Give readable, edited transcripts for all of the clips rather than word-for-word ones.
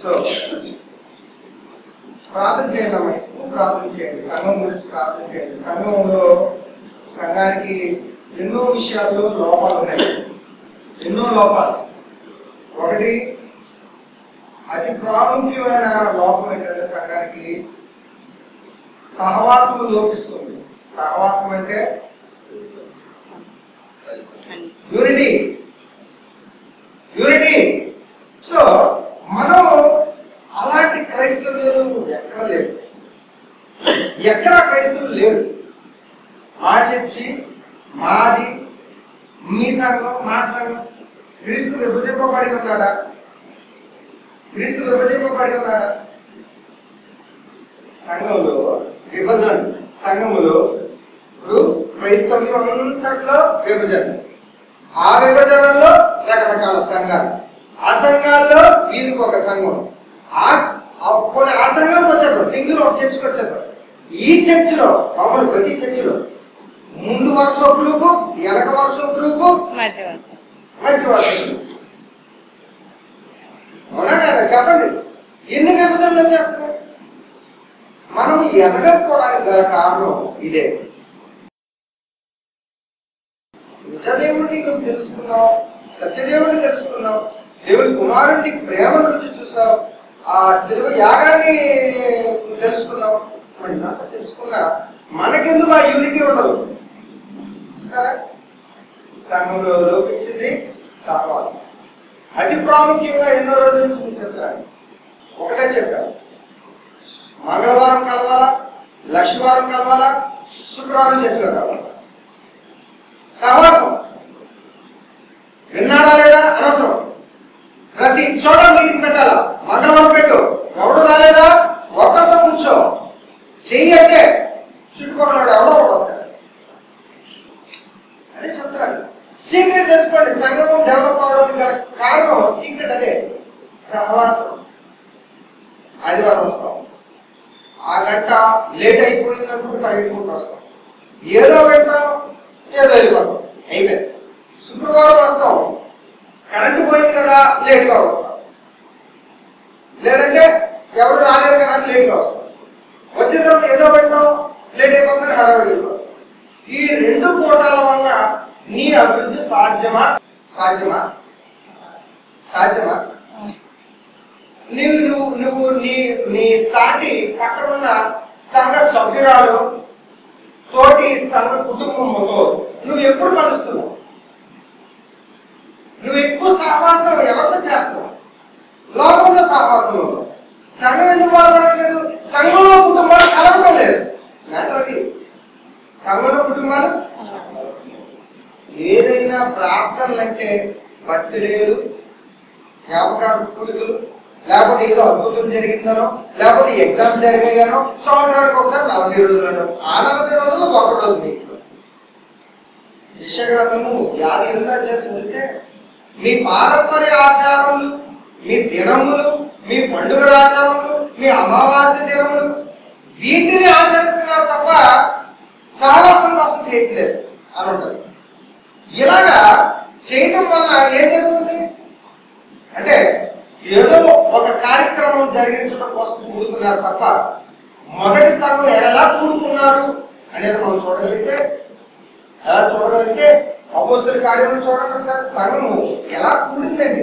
So ప్రార్థన చేయండి అమ్మాయి, ప్రార్థన చేయండి, సంఘం గురించి ప్రార్థన చేయండి. సంఘానికి ఎన్నో విషయాల్లో లోపాలు ఉన్నాయి, ఎన్నో లోపాలు. ఒకటి అతి ప్రాముఖ్యమైన లోపం ఏంటంటే సంఘానికి సహవాసము లోపిస్తుంది. సహవాసం అంటే యూనిటీ. సో మనం అలాంటి క్రైస్తవులు ఎక్కడ క్రైస్తవులు లేరు. మా చర్చి, మాది, మీ సంఘం, మా సంఘం. క్రీస్తు విభజింపబడి ఉన్నాడా? సంఘంలో విభజన. సంఘములో ఇప్పుడు క్రైస్తవ్యం అంతట్లో విభజన. ఆ విభజనలో రకరకాల సంఘాలు. ఆ సంఘాల్లో వీధికి ఒక సంఘం. ఆ సంఘంకి వచ్చేద్దాం, సింగిల్ ఒక చర్చికి వచ్చేద్దాం. ఈ చర్చిలో మామూలు ప్రతి చర్చిలో ముందు వరుస గ్రూపు, వెనక వరుస గ్రూపు, మధ్య వరుస గ్రూపు. అవునా కదా? చెప్పండి, ఎన్ని విభజనలు వచ్చేస్తున్నాయి? మనం ఎదగకపోవడానికి గల కారణం ఇదే. నిజదేవుడిని నువ్వు తెలుసుకున్నావు, సత్యదేవుడిని తెలుసుకున్నావు, దేవుడి కుమారుడికి ప్రేమను రుచి చూసావు, ఆ శిలువ యాగాన్ని తెలుసుకున్నావు. మరి నాకు తెలుసుకున్నా మనకెందుకు ఆ యూనిటీ ఉండదు? సరే, సంఘంలో లోపించింది సహవాసం. అతి ప్రాముఖ్యంగా ఎన్నో రోజుల నుంచి నేను చెప్తాను, ఒకటే చెప్పాను. మంగళవారం కలవాలా, లక్షవారం కలవాలా, శుక్రవారం చర్చలో కలవాలా. సహవాసం విన్నాడా లేదా అనవసరం. ప్రతి చోట మీటింగ్ పెట్టాలా. మంగళవారం పెట్టు, ఎవడు రాలేదా ఒక్కరితో కూర్చో, చెయ్యి అంటే చుట్టుపక్కల ఎవడో ఒకటి వస్తాడు. అదే చెప్తాను. సీక్రెట్ తెలుసుకోండి. సంఘం డెవలప్ అవడానికి గల కారణం సీక్రెట్ అదే, సహవాసం. ఆదివారం వస్తాం, ఆ గంట లేట్ అయిపోయిందనుకుంటే పరిగెట్టుకుంటూ వస్తాం, ఏదో పెడతాం, ఏదో వెళ్ళిపోతాం, అయిపోయింది. శుక్రవారం వస్తాం, కరెంటు పోయింది కదా లేట్గా వస్తాం, లేదంటే ఎవరు రాలేదు కదా లేట్గా వస్తాం. వచ్చిన తర్వాత ఏదో పెట్టాం, లేట్ అయిపోతుంది, హడావిడి వెళ్ళిపోతాం. ఈ రెండు కోటాల వల్ల నీ అభివృద్ధి సాధ్యమా? నువ్వు నీ సాటి పక్కనున్న సంఘ సభ్యురాలు తోటి సంఘ కుటుంబంతో నువ్వు ఎప్పుడు కలుస్తున్నావు? నువ్వు ఎక్కువ సహవాసం ఎవరితో చేస్తున్నావు? లోకంతో సహవాసం. సంఘం ఎందుకు బాధపడట్లేదు? సంఘంలో కుటుంబాలు కలవడం లేదు. అది సంఘంలో కుటుంబాలు ఏదైనా ప్రార్థనలు అంటే బర్త్డేలు, జ్ఞాపకాలు, కూడికలు, లేకపోతే ఏదో అద్భుతం జరిగిందనో, లేకపోతే ఎగ్జామ్స్ జరిగాయనో, సంవత్సరానికి ఒకసారి 40 రోజులను. ఆ 40 రోజులు ఒక రోజు మీకు యెషయాగ్రంథము 58 చదివితే మీ పారంపర్య ఆచారములు, మీ దినములు, మీ పండుగ ఆచారములు, మీ అమావాస్య దినములు, వీటిని ఆచరిస్తున్నారు తప్ప సహవాసం కోసం చేయట్లేదు అని ఉంటుంది. ఇలాగా చేయటం వల్ల ఏం జరుగుతుంది అంటే ఏదో ఒక కార్యక్రమం జరిగించడం కోసం కూడుతున్నారు తప్ప మొదటి సంఘం ఎలా కూడుకున్నారు అనేది మనం చూడగలిగితే అపోస్తలుల కార్యములు చూడండి సార్. సంఘము ఎలా కూడిందండి,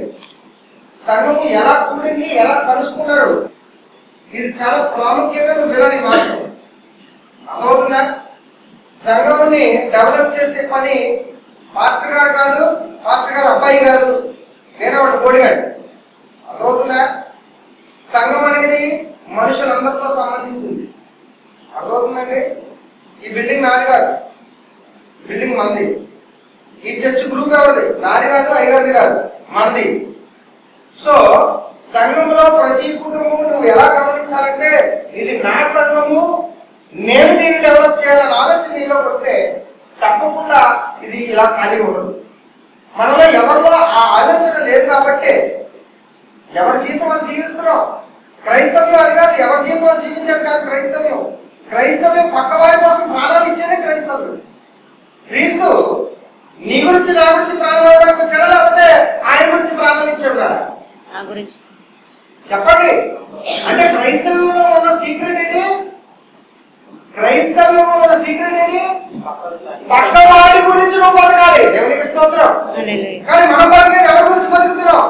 సంఘము ఎలా కూడింది, ఎలా కలుసుకున్నారు. ఇది చాలా ప్రాముఖ్యంగా నువ్వు వినాలి మాట. అర్థమవుతుందా? సంఘంని డెవలప్ చేసే పని పాస్టర్ గారు కాదు, పాస్టర్ గారు అబ్బాయి కాదు, నేనేవాడు కోడిగాడు. అర్థమవుతుందా? సంఘం అనేది మనుషులందరితో సంబంధించింది. అర్థమవుతుందండి? ఈ బిల్డింగ్ నాది కాదు, బిల్డింగ్ మనది. ఈ చర్చ్ గ్రూప్ ఎవరిది? నాది కాదు, అయ్యగారిది కాదు, మనది. సో సంఘంలో ప్రతి కుటుంబం నువ్వు ఎలా గమనించాలంటే ఇది నా సంఘము, నేను దీన్ని డెవలప్ చేయాలని ఆలోచన నీలోకి వస్తే తప్పకుండా ఇది ఇలా ఖాళీ ఉండదు. మనలో ఎవరిలో ఆ ఆలోచన లేదు కాబట్టి ఎవరి జీవితం వాళ్ళు జీవిస్తున్నాం. క్రైస్తవ్యం అది కాదు, ఎవరి జీవితం వాళ్ళు జీవించారు కాదు క్రైస్తవ్యం. క్రైస్తవ్యం పక్క వారి కోసం ప్రాణాలు ఇచ్చేదే క్రైస్తవ్యం. క్రీస్తు నీ గురించి నా గురించి ప్రాణాలు ఇవ్వడానికి వచ్చాడా, లేకపోతే ఆయన గురించి ప్రాణాలు ఇచ్చాడు? చెప్పండి. అంటే క్రైస్తవ్యంలో ఉన్న సీక్రెట్ ఏంటి? క్రైస్తవ్యంలో ఉన్న సీక్రెట్ ఏంటి? పక్కవాడి గురించి నువ్వు బతకాలి. దేవునికి స్తోత్రం. కానీ మనం బతికేది ఎవరి గురించి బతుకుతున్నాం?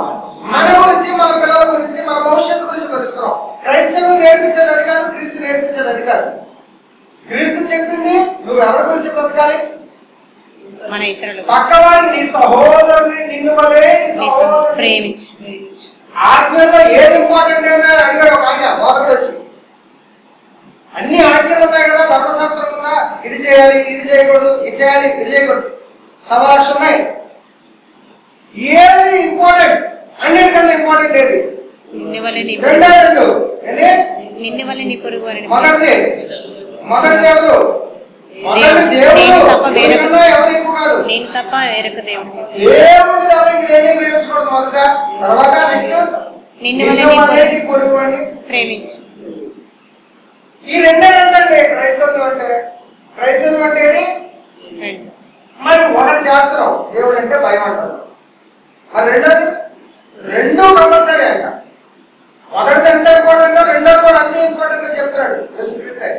మన గురించి, మన పిల్లల గురించి, మన భవిష్యత్తు గురించి బతుకుతున్నాం. క్రైస్తవం నేర్పించేది అది కాదు, క్రీస్తు నేర్పించేది అది కాదు. క్రీస్తు చెప్పింది నువ్వు ఎవరి గురించి బతకాలి? మన ఇతరులు, పక్కవాడి, నీ సహోదరుని నిన్ను వలే నీ సహోదరుని ప్రేమించు. ఆజ్ఞల్లో ఏది ఇంపార్టెంట్ అని అడిగాడు ఒక ఆయన మొదటి వచ్చి. అన్ని ఆజ్ఞలు ఉన్నాయి కదా, ధర్మశాస్త్రం ఉందా, ఇది చేయాలి, ఇది చేయకూడదు, ఇది చేయాలి, ఇది చేయకూడదు, సభాష్ ఉన్నాయి. ఏది ఇంపార్టెంట్? అన్నిటికన్నా ఇంపార్టెంట్ ఏది? రెండే రెండు. నిన్ను వల్ల నీ పొరుగు వారిని. మొదటిది ఎవరు? మొదటి దేవుడు. నేను తప్ప వేరొక దేవుడు. దేవుడిని తప్ప ఇంకేమీ ప్రేమించకూడదు మొదట. తర్వాత నెక్స్ట్ నిన్ను వల్ల నీ పొరుగు వారిని ప్రేమించు. ఈ రెండే అంటండి క్రైస్తవం అంటే. క్రైస్తవం అంటే ఏంటి? మరి ఒకటి చేస్తున్నాం, దేవుడు అంటే భయం అంటారు. మరి రెండోది? రెండు కంపల్సరీ అంట. మొదటిది ఎంత ఇంపార్టెంట్, రెండోది కూడా అంతే ఇంపార్టెంట్ గా చెప్తున్నాడు యేసుక్రీస్తు.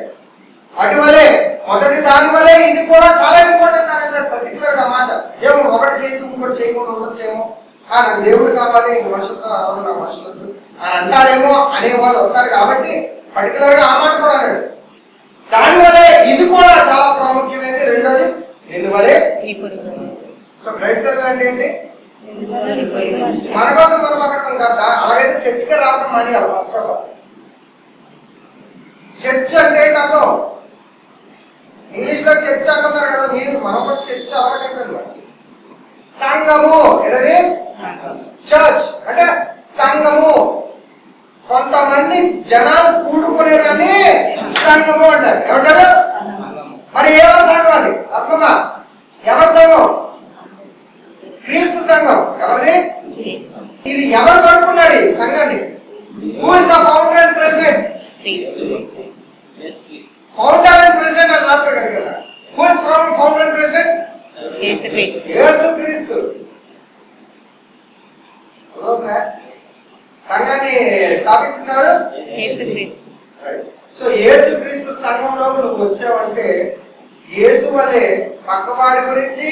అటువలే మొదటి దాని వల్లే ఇది కూడా చాలా ఇంపార్టెంట్ అని అంటాడు పర్టికులర్ గా మాట. ఏమో ఒకటి చేసి ఇంకోటి చేయకుండా ఉండొచ్చేమో, నాకు దేవుడు కావాలి, మనుషులతో నా మనుషులతో అని అంటారేమో అనేవాళ్ళు వస్తారు. కాబట్టి పర్టికులర్ గా ఆ మాట కూడా అన్నాడు. దాని వల్లే ఇది కూడా చాలా ప్రాముఖ్యమైనది. రెండోది నిన్ను వలే. సో క్రైస్తవం అంటే ఏంటి? మన కోసం మనం బతకడం కాదా? అలాగైతే చర్చికి రావడం మానేయాలి ఫస్ట్ ఆఫ్ ఆల్. చర్చ్ అంటే ఏంటో ఇంగ్లీష్ లో చర్చ్ అంటున్నారు కదా, మీరు మనం కూడా చర్చ్ అలవాటైపోయింది. సంఘము ఏంటది? చర్చ్ అంటే సంఘము. కొంతమంది జనాలు కూడుకునేదాన్ని సంఘము అంటారు. ఏమంటారు? మరి ఎవరి సంఘం అది? ఆత్మగా ఎవరి సంఘం? క్రీస్తు సంఘం. ఎవరిది? ఇది ఎవరు కనుక్కున్నాడు ఈ సంఘాన్ని? Who is the founder and president? Founder and president అని రాస్తాడు కదా. Who is founder and president? యేసుక్రీస్తు. సంఘాన్ని స్థాపించినాడు యేసుక్రీస్తు. సో యేసుక్రీస్తు సంఘంలో నువ్వు వచ్చావంటే యేసు వలె పక్కవాడి గురించి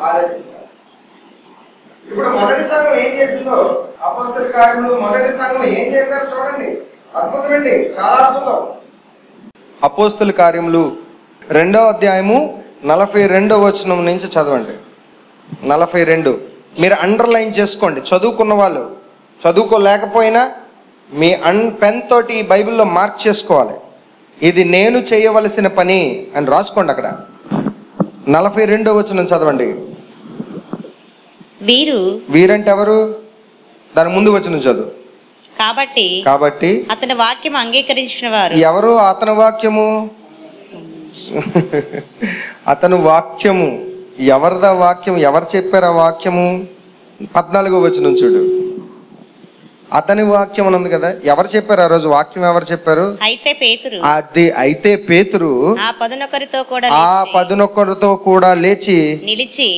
ఆలోచించాలి. ఇప్పుడు మొదటి సంఘం ఏం చేసిందో, అపోస్తల కార్యములు మొదటి సంఘం ఏం చేశారో చూడండి. అద్భుతమండి, చాలా అద్భుతం. అపోస్తల కార్యములు 2వ అధ్యాయము 42వ వచనం నుంచి చదవండి. 42 మీరు అండర్లైన్ చేసుకోండి. చదువుకున్న వాళ్ళు, చదువుకోలేకపోయినా మీ పెన్ తోటి బైబిల్లో మార్క్ చేసుకోవాలి. ఇది నేను చేయవలసిన పని అని రాసుకోండి. అక్కడ 42వ వచనం చదవండి. వీరంటే ఎవరు? దాని ముందు వచనం చదువు. కాబట్టి అతని వాక్యం అంగీకరించిన వారు ఎవరు? అతని వాక్యము. అతను వాక్యము ఎవరిదా? వాక్యం ఎవరు చెప్పారు ఆ వాక్యము? 14వ వచనం చూడు. అతని వాక్యం అని ఉంది కదా, ఎవరు చెప్పారు ఆ రోజు వాక్యం? ఎవరు చెప్పారు? అయితే పేతురు ఆ 11 కూడా లేచి నిలిచి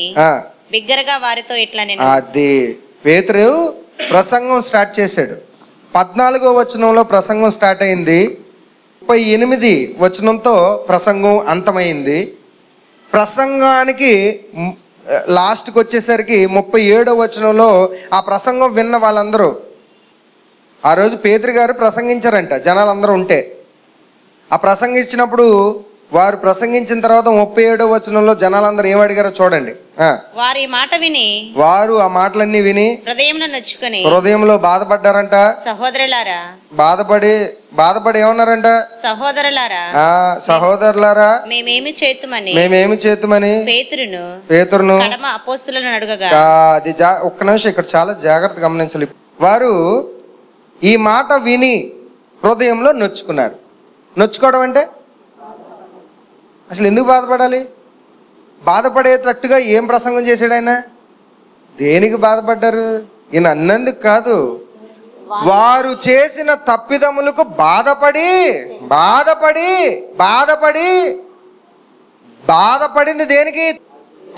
బిగ్గరగా వారితో ఇట్లా నేను. అది పేతురు ప్రసంగం స్టార్ట్ చేశాడు. 14వ వచనంలో ప్రసంగం స్టార్ట్ అయింది. 38 వచనంతో ప్రసంగం అంతమైంది. ప్రసంగానికి లాస్ట్కి వచ్చేసరికి 37వ వచనంలో ఆ ప్రసంగం విన్న వాళ్ళందరూ, ఆ రోజు పేతురు గారు ప్రసంగించారంట జనాలందరూ ఉంటే. ఆ ప్రసంగించినప్పుడు వారు ప్రసంగించిన తర్వాత 37వ వచనంలో జనాలందరూ ఏం అడిగారో చూడండి. వారు ఆ మాటలన్నీ విని హృదయంలో బాధపడ్డారంట. బాధపడి ఏమన్నారంట? సహోదరులారా మేమేమి చేతుమని పేతురును అది ఒక్క నిమిషం ఇక్కడ చాలా జాగ్రత్తగా గమనించాలి. వారు ఈ మాట విని హృదయంలో నొచ్చుకున్నారు. నొచ్చుకోవడం అంటే అసలు ఎందుకు బాధపడాలి? బాధపడేటట్టుగా ఏం ప్రసంగం చేశాడు ఆయన? దేనికి బాధపడ్డారు? ఈయన అన్నందుకు కాదు, వారు చేసిన తప్పిదములకు బాధపడింది దేనికి?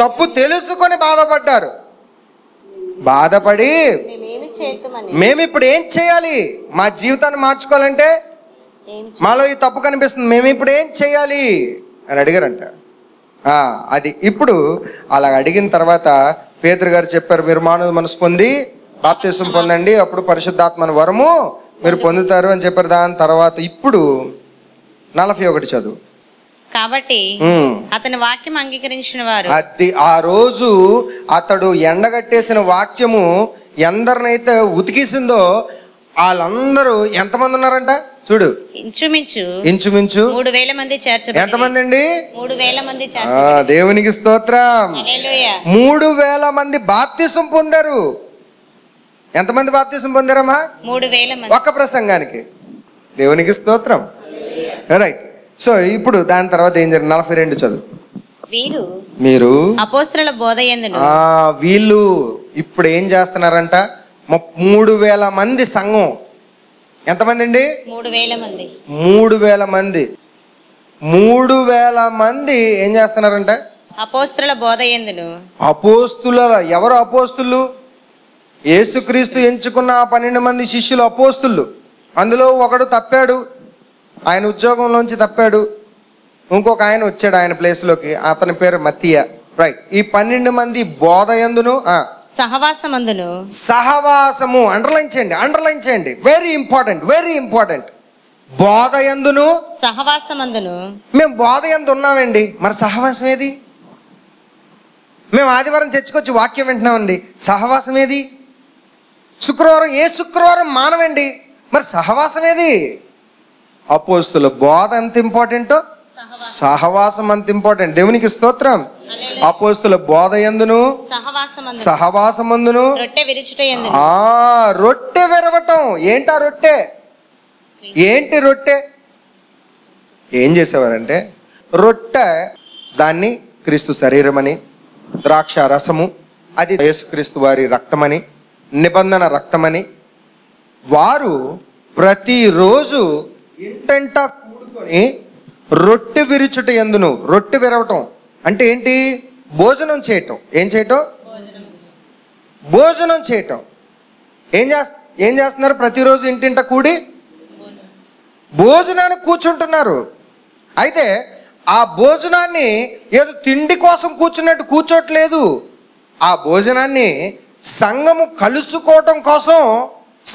తప్పు తెలుసుకొని బాధపడ్డారు. బాధపడి మేమిప్పుడు ఏం చేయాలి? మా జీవితాన్ని మార్చుకోవాలంటే మాలో ఈ తప్పు కనిపిస్తుంది, మేమిప్పుడు ఏం చేయాలి అని అడిగారంట. అది ఇప్పుడు అలా అడిగిన తర్వాత పేతురు గారు చెప్పారు, మీరు మానవ మనసు పొంది బాప్తిసం పొందండి, అప్పుడు పరిశుద్ధాత్మని వరము మీరు పొందుతారు అని చెప్పారు. దాని తర్వాత ఇప్పుడు 41 చదువు. కాబట్టి అతని వాక్యం అంగీకరించిన వారు, అది ఆ రోజు అతడు ఎండగట్టేసిన వాక్యము ఎందరినైతే ఉతికిసిందో వాళ్ళందరూ ఎంతమంది ఉన్నారంట చూడు, ఇంచుమించు 3,000 మంది చేర్చబడి. ఎంతమంది అండి? 3,000 మంది. దేవునికి స్తోత్రం. 3,000 మంది బాప్తిసం పొందారు. ఎంతమంది బాప్తిసం పొందారమ్మా? 3,000 మంది ఒక్క ప్రసంగానికి. దేవునికి స్తోత్రం. రైట్. సో ఇప్పుడు దాని తర్వాత ఏం జరిగింది? 42 చదువు. మీరు అపోస్తలుల బోధయందును. వీళ్ళు ఇప్పుడు ఏం చేస్తున్నారంట? 3,000 మంది సంఘం. ఎంతమంది అండి? 3,000 మంది. 3,000 మంది. 3,000 మంది ఏం చేస్తున్నారంట? అపోస్తలుల బోధయందును. అపోస్తుల ఎవరు అపోస్తులు? యేసుక్రీస్తు ఎంచుకున్న 12 మంది శిష్యులు అపోస్తులు. అందులో ఒకడు తప్పాడు, ఆయన ఉద్యోగంలోంచి తప్పాడు. ఇంకొక ఆయన వచ్చాడు ఆయన ప్లేస్లోకి, అతని పేరు మత్తీయ. రైట్. ఈ 12 మంది బోధయందును సహవాసము. అండర్లైన్ చేయండి. Very important. బోధయందును సహవాసమందును. మేము బోధయందు ఉన్నామండి, మరి సహవాసం ఏది? మేము ఆదివారం చర్చకొచ్చి వాక్యం వింటున్నామండి, సహవాసం ఏది? శుక్రవారం మానవండి, మరి సహవాసం ఏది? అపోస్తుల బోధ ఎంత ఇంపార్టెంటో సహవాసం అంత ఇంపార్టెంట్. దేవునికి స్తోత్రం. అపోస్తుల బోధ యందును సహవాసమందును రొట్టె విరవటం. ఏంటా రొట్టె? రొట్టె ఏం చేసేవారంటే, రొట్టె దాన్ని క్రీస్తు శరీరమని, ద్రాక్ష రసము అది యేసుక్రీస్తు వారి రక్తమని, నిబంధన రక్తమని వారు ప్రతిరోజు ఇంటంట కూడుకొని రొట్టె విరుచుట యందును. రొట్టె విరవటం అంటే ఏంటి? భోజనం చేయటం. ఏం చేయటం? భోజనం చేయటం. ఏం చేస్తున్నారు? ప్రతిరోజు ఇంటింట కూడి భోజనానికి కూర్చుంటున్నారు. అయితే ఆ భోజనాన్ని ఏదో తిండి కోసం కూర్చున్నట్టు కూర్చోట్లేదు. ఆ భోజనాన్ని సంఘము కలుసుకోవటం కోసం,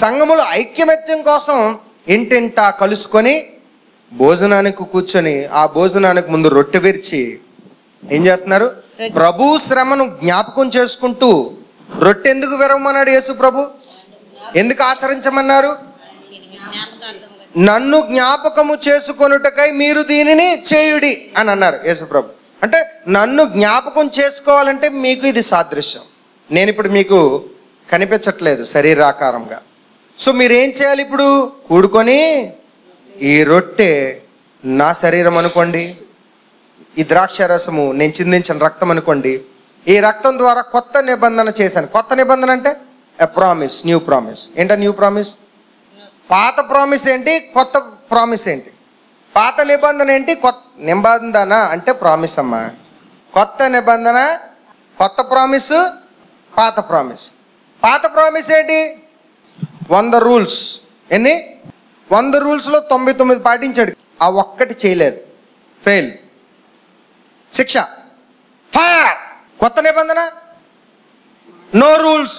సంఘముల ఐక్యమత్యం కోసం ఇంటింటా కలుసుకొని భోజనానికి కూర్చొని ఆ భోజనానికి ముందు రొట్టె విరిచి ఏం చేస్తున్నారు? ప్రభు శ్రమను జ్ఞాపకం చేసుకుంటూ. రొట్టె ఎందుకు విరవమన్నాడు యేసు ప్రభు? ఎందుకు ఆచరించమన్నారు? నన్ను జ్ఞాపకము చేసుకొనుటకై మీరు దీనిని చేయుడి అని అన్నారు యేసు ప్రభు. అంటే నన్ను జ్ఞాపకం చేసుకోవాలంటే మీకు ఇది సాదృశ్యం. నేను ఇప్పుడు మీకు కనిపించట్లేదు శరీరాకారంగా. సో మీరేం చేయాలి? ఇప్పుడు కూడుకొని ఈ రొట్టె నా శరీరం అనుకోండి, ఈ ద్రాక్ష రసము నేను చిందించిన రక్తం అనుకోండి. ఈ రక్తం ద్వారా కొత్త నిబంధన చేశాను. కొత్త నిబంధన అంటే ఎ ప్రామిస్, న్యూ ప్రామిస్. ఏంటో న్యూ ప్రామిస్? పాత ప్రామిస్ ఏంటి, కొత్త ప్రామిస్ ఏంటి? పాత నిబంధన ఏంటి, కొత్త నిబంధన అంటే ప్రామిస్ అమ్మా. కొత్త నిబంధన, కొత్త ప్రామిస్, పాత ప్రామిస్. పాత ప్రామిస్ ఏంటి? 100 రూల్స్. ఎన్ని? 100 రూల్స్లో 99 పాటించాడు, ఆ ఒక్కటి చేయలేదు, ఫెయిల్, శిక్ష, ఫైర్. కొత్త నిబంధన నో రూల్స్,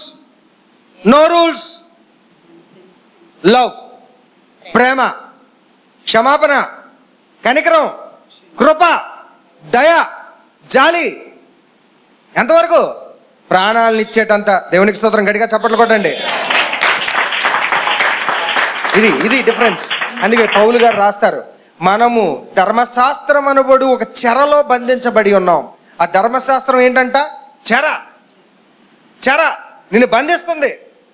లవ్, ప్రేమ, క్షమాపణ, కనికరం, కృప, దయ, జాలి. ఎంతవరకు? ప్రాణాలను ఇచ్చేటంత. దేవునికి స్తోత్రం. గట్టిగా చప్పట్లు కొట్టండి. ఇది డిఫరెన్స్. అందుకే పౌలు గారు రాస్తారు, మనము ధర్మశాస్త్రం అనబడు ఒక చెరలో బంధించబడి ఉన్నాం. ఆ ధర్మశాస్త్రం ఏంటంట? చెర నిన్ను బంధిస్తుంది.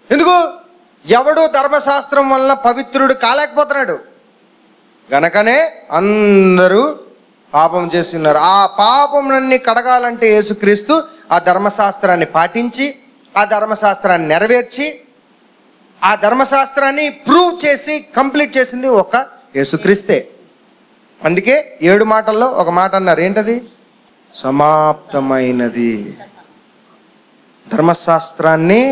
ఎందుకు? ఎవడు ధర్మశాస్త్రం వలన పవిత్రుడు కాలేకపోతున్నాడు గనకనే అందరూ పాపం చేస్తున్నారు. ఆ పాపంలన్నీ కడగాలంటే యేసుక్రీస్తు ఆ ధర్మశాస్త్రాన్ని పాటించి, ఆ ధర్మశాస్త్రాన్ని నెరవేర్చి, ఆ ధర్మశాస్త్రాన్ని ప్రూవ్ చేసి కంప్లీట్ చేసింది ఒక యేసుక్రీస్తే. అందుకే 7 మాటల్లో ఒక మాట అన్నారు. ఏంటది? సమాప్తమైనది. ధర్మశాస్త్రాన్ని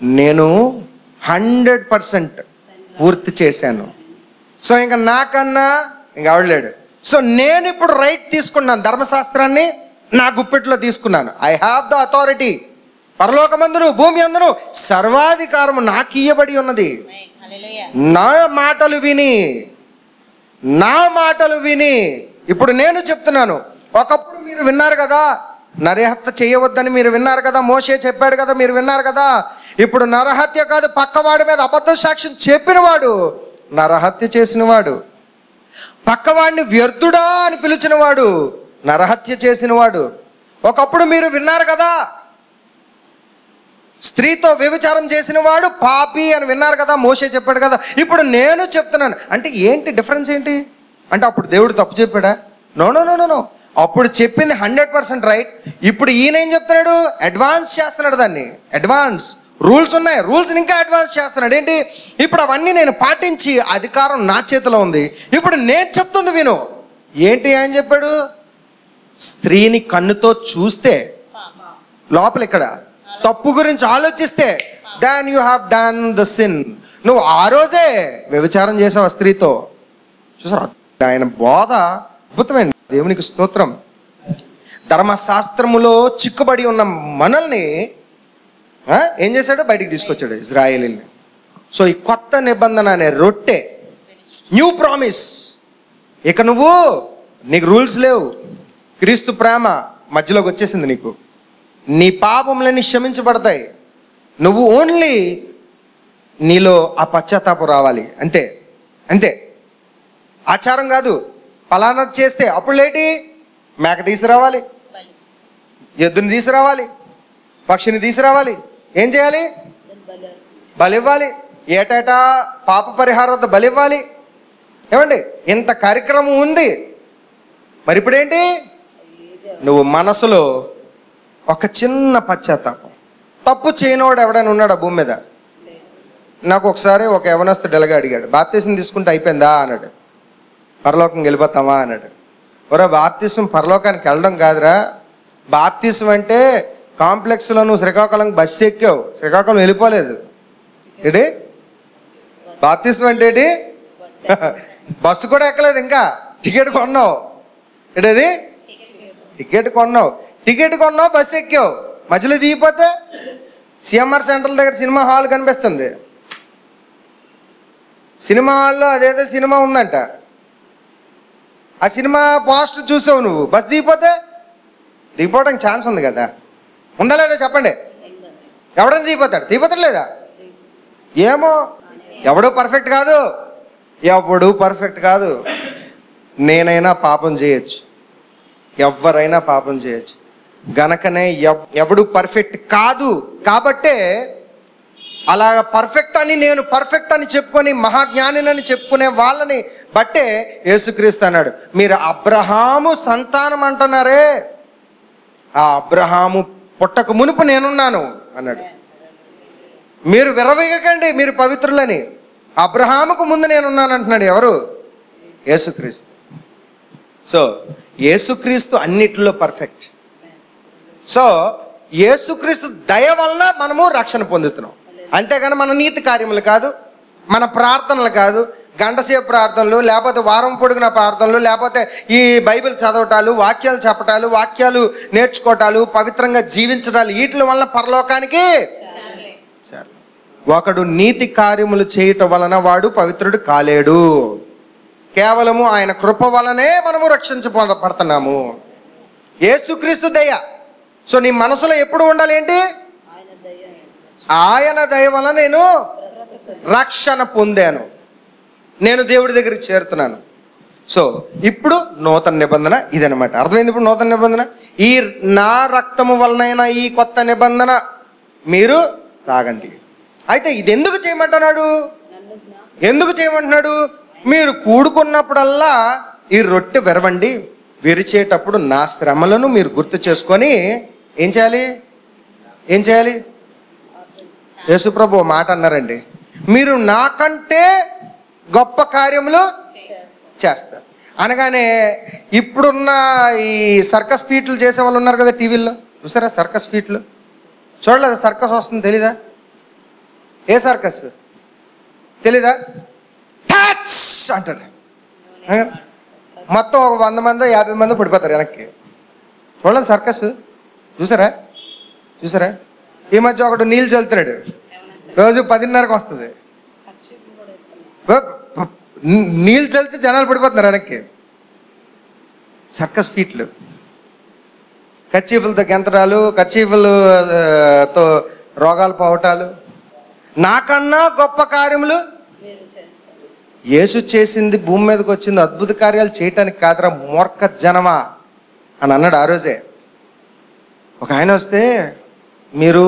నేను 100% పూర్తి చేశాను. సో ఇంకా నాకన్నా ఇంకా అవడలేడు. సో నేను ఇప్పుడు రైట్ తీసుకున్నాను, ధర్మశాస్త్రాన్ని నా గుప్పెట్లో తీసుకున్నాను. I have the authority. పరలోకమందును భూమి అందును సర్వాధికారము నాకు ఇయ్యబడి ఉన్నది. నా మాటలు విని ఇప్పుడు నేను చెప్తున్నాను. ఒకప్పుడు మీరు విన్నారు కదా, నరహత్య చేయవద్దని మీరు విన్నారు కదా, మోషే చెప్పాడు కదా, మీరు విన్నారు కదా. ఇప్పుడు నరహత్య కాదు, పక్కవాడి మీద అబద్ధ సాక్ష్యం చెప్పినవాడు నరహత్య చేసినవాడు, పక్కవాడిని వ్యర్థుడా అని పిలిచినవాడు నరహత్య చేసినవాడు. ఒకప్పుడు మీరు విన్నారు కదా, స్త్రీతో వ్యభిచారం చేసిన వాడు పాపి అని విన్నారు కదా, మోషే చెప్పాడు కదా. ఇప్పుడు నేను చెప్తున్నాను. అంటే ఏంటి డిఫరెన్స్ ఏంటి? అంటే అప్పుడు దేవుడు తప్పు చెప్పాడా? No no no no no. అప్పుడు చెప్పింది 100% రైట్. ఇప్పుడు ఈయన ఏం చెప్తున్నాడు? అడ్వాన్స్ చేస్తున్నాడు దాన్ని. అడ్వాన్స్ రూల్స్ ఉన్నాయి, రూల్స్ని ఇంకా అడ్వాన్స్ చేస్తున్నాడు. ఏంటి? ఇప్పుడు అవన్నీ నేను పాటించి అధికారం నా చేతిలో ఉంది. ఇప్పుడు నేను చెప్తుంది విను. ఏంటి ఆయన చెప్పాడు? స్త్రీని కన్నుతో చూస్తే లోపల ఇక్కడ తప్పు గురించి ఆలోచిస్తే then you have done the sin. నువ్వు ఆ రోజే వ్యభిచారం చేసావు స్త్రీతో. చూసారా ఆయన బోధ అద్భుతమైన. దేవునికి స్తోత్రం. ధర్మశాస్త్రములో చిక్కుబడి ఉన్న మనల్ని ఏం చేశాడు? బయటికి తీసుకొచ్చాడు ఇజ్రాయేలీని. సో ఈ కొత్త నిబంధన అనే రొట్టె, న్యూ ప్రామిస్. ఇక నీకు రూల్స్ లేవు. క్రీస్తు ప్రేమ మధ్యలోకి వచ్చేసింది. నీ పాపములన్నీ క్షమించబడతాయి. నువ్వు ఓన్లీ నీలో ఆ పశ్చాత్తాపం రావాలి, అంతే అంతే. ఆచారం కాదు. ఫలానా చేస్తే అప్పుడు లేటి మేక తీసుకురావాలి, ఎద్దుని తీసుకురావాలి, పక్షిని తీసుకురావాలి. ఏం చేయాలి? బలివ్వాలి. ఏటేటా పాప పరిహారం బలివ్వాలి. ఏమండి ఇంత కార్యక్రమం ఉంది. మరి ఇప్పుడేంటి? నువ్వు మనసులో ఒక చిన్న పశ్చాత్తాపం. తప్పు చేయనోడు ఎవడైనా ఉన్నాడా భూమి మీద? నాకు ఒకసారి ఒక యవనస్తుడు ఎలాగా అడిగాడు, బాప్తీసం తీసుకుంటే అయిపోయిందా అన్నాడు. పరలోకం వెళ్ళిపోతామా అన్నాడు. ఒరే బాప్తీసం పరలోకానికి వెళ్ళడం కాదురా. బాప్తీసం అంటే కాంప్లెక్స్లో నువ్వు శ్రీకాకుళం బస్సు ఎక్కావు, శ్రీకాకుళం వెళ్ళిపోలేదు. ఏంటి బాప్తీసం అంటే? ఏంటి బస్సు కూడా ఎక్కలేదు, ఇంకా టికెట్ కొన్నావు. ఏంటది? టికెట్ కొన్నావు, బస్సు ఎక్కావు, మధ్యలో దిగిపోతే సిఎంఆర్ సెంట్రల్ దగ్గర సినిమా హాల్ కనిపిస్తుంది. సినిమా హాల్లో అదేదో సినిమా ఉందంట. ఆ సినిమా పోస్టర్ చూసావు నువ్వు, బస్సు దిగిపోవడానికి ఛాన్స్ ఉంది కదా, ఉందా లేదా చెప్పండి? ఎవడైనా దిగిపోతాడు లేదా? ఏమో, ఎవడూ పర్ఫెక్ట్ కాదు. నేనైనా పాపం చేయొచ్చు, ఎవరైనా పాపం చేయొచ్చు. గనకనే ఎవడు పర్ఫెక్ట్ కాదు కాబట్టే అలా నేను పర్ఫెక్ట్ అని చెప్పుకొని మహాజ్ఞానిని చెప్పుకునే వాళ్ళని బట్టే యేసుక్రీస్తు అన్నాడు, మీరు అబ్రహాము సంతానం అంటున్నారే, ఆ అబ్రహాము పుట్టక మునుపు నేనున్నాను అన్నాడు. మీరు విరవీగకండి, మీరు పవిత్రులని. అబ్రహాముకు ముందు నేనున్నాను అంటున్నాడు. ఎవరు? యేసుక్రీస్తు. సో యేసుక్రీస్తు అన్నిటిలో పర్ఫెక్ట్. సో యేసుక్రీస్తు దయ వలన మనము రక్షణ పొందుతున్నాం. అంతేగాని మన నీతి కార్యములు కాదు, మన ప్రార్థనలు కాదు, గంటసేపు ప్రార్థనలు, లేకపోతే వారం పొడుగున ప్రార్థనలు, లేకపోతే ఈ బైబిల్ చదవటాలు, వాక్యాలు చెప్పటాలు, వాక్యాలు నేర్చుకోవటాలు, పవిత్రంగా జీవించటాలు, వీటి వలన పరలోకానికి ఒకడు నీతి కార్యములు చేయటం వలన వాడు పవిత్రుడు కాలేడు. కేవలము ఆయన కృప వలనే మనము రక్షించబడుతున్నాము. యేసుక్రీస్తు దయ. సో నీ మనసులో ఎప్పుడు ఉండాలి ఏంటి? ఆయన దయ వలన నేను రక్షణ పొందాను, నేను దేవుడి దగ్గరికి చేరుతున్నాను. సో ఇప్పుడు నూతన నిబంధన ఇదనమాట. అర్థమైంది? ఇప్పుడు నూతన నిబంధన ఈ నా రక్తము వలనైనా ఈ కొత్త నిబంధన మీరు తాగండి. అయితే ఇది ఎందుకు చేయమంటున్నాడు? మీరు కూడుకున్నప్పుడల్లా ఈ రొట్టె విరవండి, విరిచేటప్పుడు నా శ్రమలను మీరు గుర్తు చేసుకొని ఏం చేయాలి? యేసుప్రభు మాట అన్నారండి, మీరు నాకంటే గొప్ప కార్యములు చేస్తారు అనగానే ఇప్పుడున్న ఈ సర్కస్ ఫీట్లు చేసే వాళ్ళు ఉన్నారు కదా టీవీల్లో, చూసారా? సర్కస్ ఫీట్లు చూడలేదా? సర్కస్ వస్తుంది తెలీదా? ఏ సర్కస్ తెలీదా? టచ్ అంటారు. మొత్తం ఒక 100 మందో 50 మందో పడిపోతారు వెనక్కి. చూడండి సర్కస్ చూసారా? ఈ మధ్య ఒకడు నీళ్ళు చల్లుతున్నాడు, రోజు 10:30కి వస్తుంది. నీళ్ళు చల్లితే జనాలు పడిపోతున్నారు వెనక్కి. సర్కస్ ఫీట్లు, కర్చీఫులతో గెంతడాలు, కర్చీఫులతో రోగాలు పోవటాలు. నాకన్నా గొప్ప కార్యములు యేసు చేసింది, భూమి మీదకి వచ్చింది అద్భుత కార్యాలు చేయటానికి కాదురా మూర్ఖ జనమా అని అన్నాడు ఆ రోజే. ఒక ఆయన వస్తే, మీరు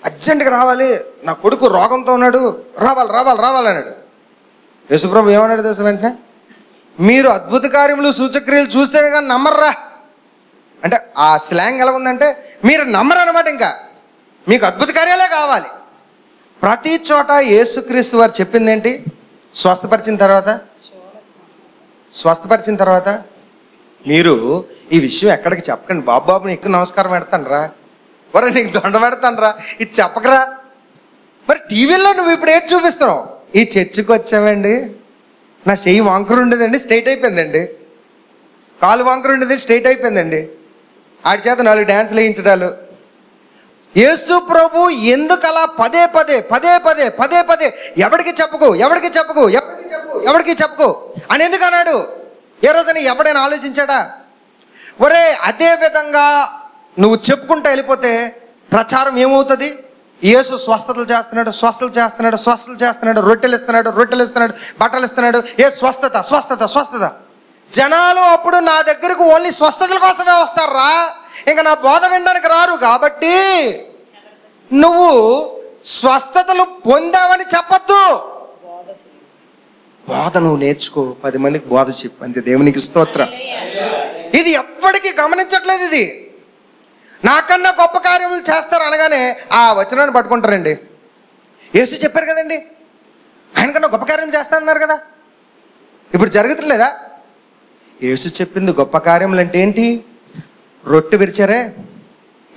అర్జెంటుగా రావాలి, నా కొడుకు రోగంతో ఉన్నాడు, రావాలి అన్నాడు. యేసుప్రభు ఏమన్నాడు తెలుసా? వెంటనే, మీరు అద్భుత కార్యములు సూచక్రియలు చూస్తేనే కానీ నమ్మర్రా అంటే, ఆ స్లాంగ్ ఎలా ఉందంటే మీరు నమ్మరు అనమాట. ఇంకా మీకు అద్భుత కార్యాలే కావాలి. ప్రతి చోట యేసుక్రీస్తు వారు చెప్పింది ఏంటి? స్వస్థపరిచిన తర్వాత మీరు ఈ విషయం ఎక్కడికి చెప్పకండి. బాబు నీకు నమస్కారం పెడతాను రా, మరి నీకు దొండ పెడతాను రా, ఇది చెప్పకరా. మరి టీవీలో నువ్వు ఇప్పుడు ఏంటి చూపిస్తున్నావు? ఈ చర్చికి వచ్చామండి, నా చెయ్యి వంకరు ఉండేదండి స్ట్రైట్ అయిపోయిందండి, కాలు వంకరు ఉండేది స్ట్రైట్ అయిపోయిందండి, ఆడి చేత 4 డ్యాన్సులు వేయించడాలు. యేసు ప్రభు ఎందుకు అలా పదే పదే ఎవరికి చెప్పుకో అని ఎందుకు అన్నాడు? ఏ రోజున ఎవడైనా ఆలోచించాడా? ఒరే, అదే విధంగా నువ్వు చెప్పుకుంటూ వెళ్ళిపోతే ప్రచారం ఏమవుతుంది? యేసు స్వస్థతలు చేస్తున్నాడు, రొట్టెలు ఇస్తున్నాడు, బట్టలు ఇస్తున్నాడు. ఏ స్వస్థత. జనాలు అప్పుడు నా దగ్గరకు ఓన్లీ స్వస్థతల కోసమే వస్తారా, ఇంకా నా బోధ వినడానికి రారు. కాబట్టి నువ్వు స్వస్థతలు పొందావని చెప్పద్దు, బోధ నువ్వు నేర్చుకో, 10 మందికి బోధ చెప్పు, అంతే. దేవునికి స్తోత్రం. ఇది ఎప్పటికీ గమనించట్లేదు. ఇది నాకన్నా గొప్ప కార్యములు చేస్తారు అనగానే ఆ వచనాన్ని పట్టుకుంటారండి. యేసు చెప్పారు కదండి, ఆయనకన్నా గొప్ప కార్యం చేస్తారన్నారు కదా, ఇప్పుడు జరుగుతులేదా? యేసు చెప్పింది గొప్ప కార్యములు అంటే ఏంటి? రొట్టె విరిచారే,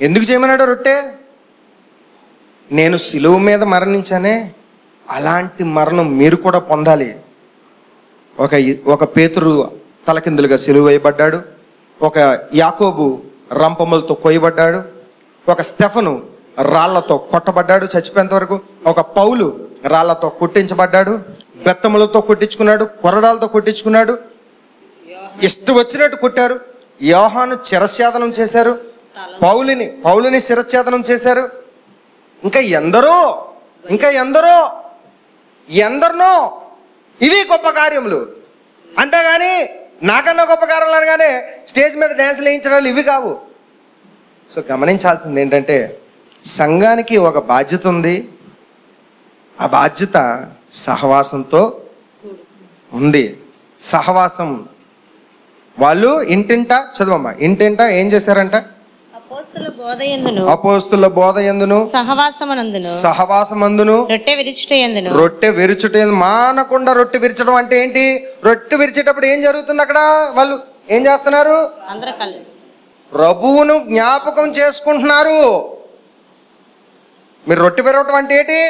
ఎందుకు చేయమన్నాడు రొట్టె? నేను సిలువ మీద మరణించానే, అలాంటి మరణం మీరు కూడా పొందాలి. ఒక పేతురు తలకిందులుగా సిలువ వేయబడ్డాడు, ఒక యాకోబు రంపములతో కొయ్యబడ్డాడు, ఒక స్టెఫను రాళ్లతో కొట్టబడ్డాడు చచ్చిపోయేంత వరకు, ఒక పౌలు రాళ్లతో కొట్టించబడ్డాడు, బెత్తములతో కొట్టించుకున్నాడు, కొరడాలతో కొట్టించుకున్నాడు, ఇష్టం వచ్చినట్టు కొట్టారు. యోహాను శిరఛేదనం చేశారు, పౌలుని శిరఛేదనం చేశారు. ఇంకా ఎందరినో ఇవి గొప్ప కార్యములు. అంతేగాని నాకన్నా గొప్ప కార్యాలు అనగానే స్టేజ్ మీద డ్యాన్సులు వేయించడాలు ఇవి కావు. సో గమనించాల్సింది ఏంటంటే, సంఘానికి ఒక బాధ్యత ఉంది. ఆ బాధ్యత సహవాసంతో ఉంది. సహవాసం వాళ్ళు ఇంటింటా చదువమ్మా, ఇంటింటా ఏం చేశారంట? అపోస్తుల బోధ యందును సహవాసమందును రొట్టె విరుచుట మానకుండా. రొట్టె విరచడం అంటే ఏంటి? రొట్టె విరిచేటప్పుడు ఏం జరుగుతుంది? అక్కడ వాళ్ళు ఏం చేస్తున్నారు? ప్రభువును జ్ఞాపకం చేసుకుంటున్నారు. మీరు రొట్టె విరవటం అంటే ఏంటి?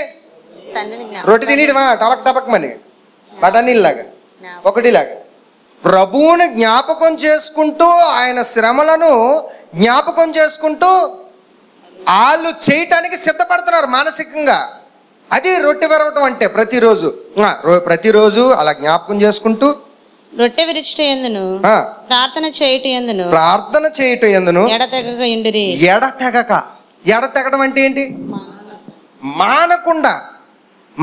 రొట్టె తినేయడమా? టపక్మని బఠానీలాగా ఒకటిలాగా. ప్రభువుని జ్ఞాపకం చేసుకుంటూ, ఆయన శ్రమలను జ్ఞాపకం చేసుకుంటూ వాళ్ళు చేయటానికి సిద్ధపడుతున్నారు మానసికంగా. అది రొట్టె విరవటం అంటే. ప్రతిరోజు అలా జ్ఞాపకం చేసుకుంటూ రొట్టె విరుచుట యందును ప్రార్థన చేయుట యందును ఎడతెగడం అంటే ఏంటి?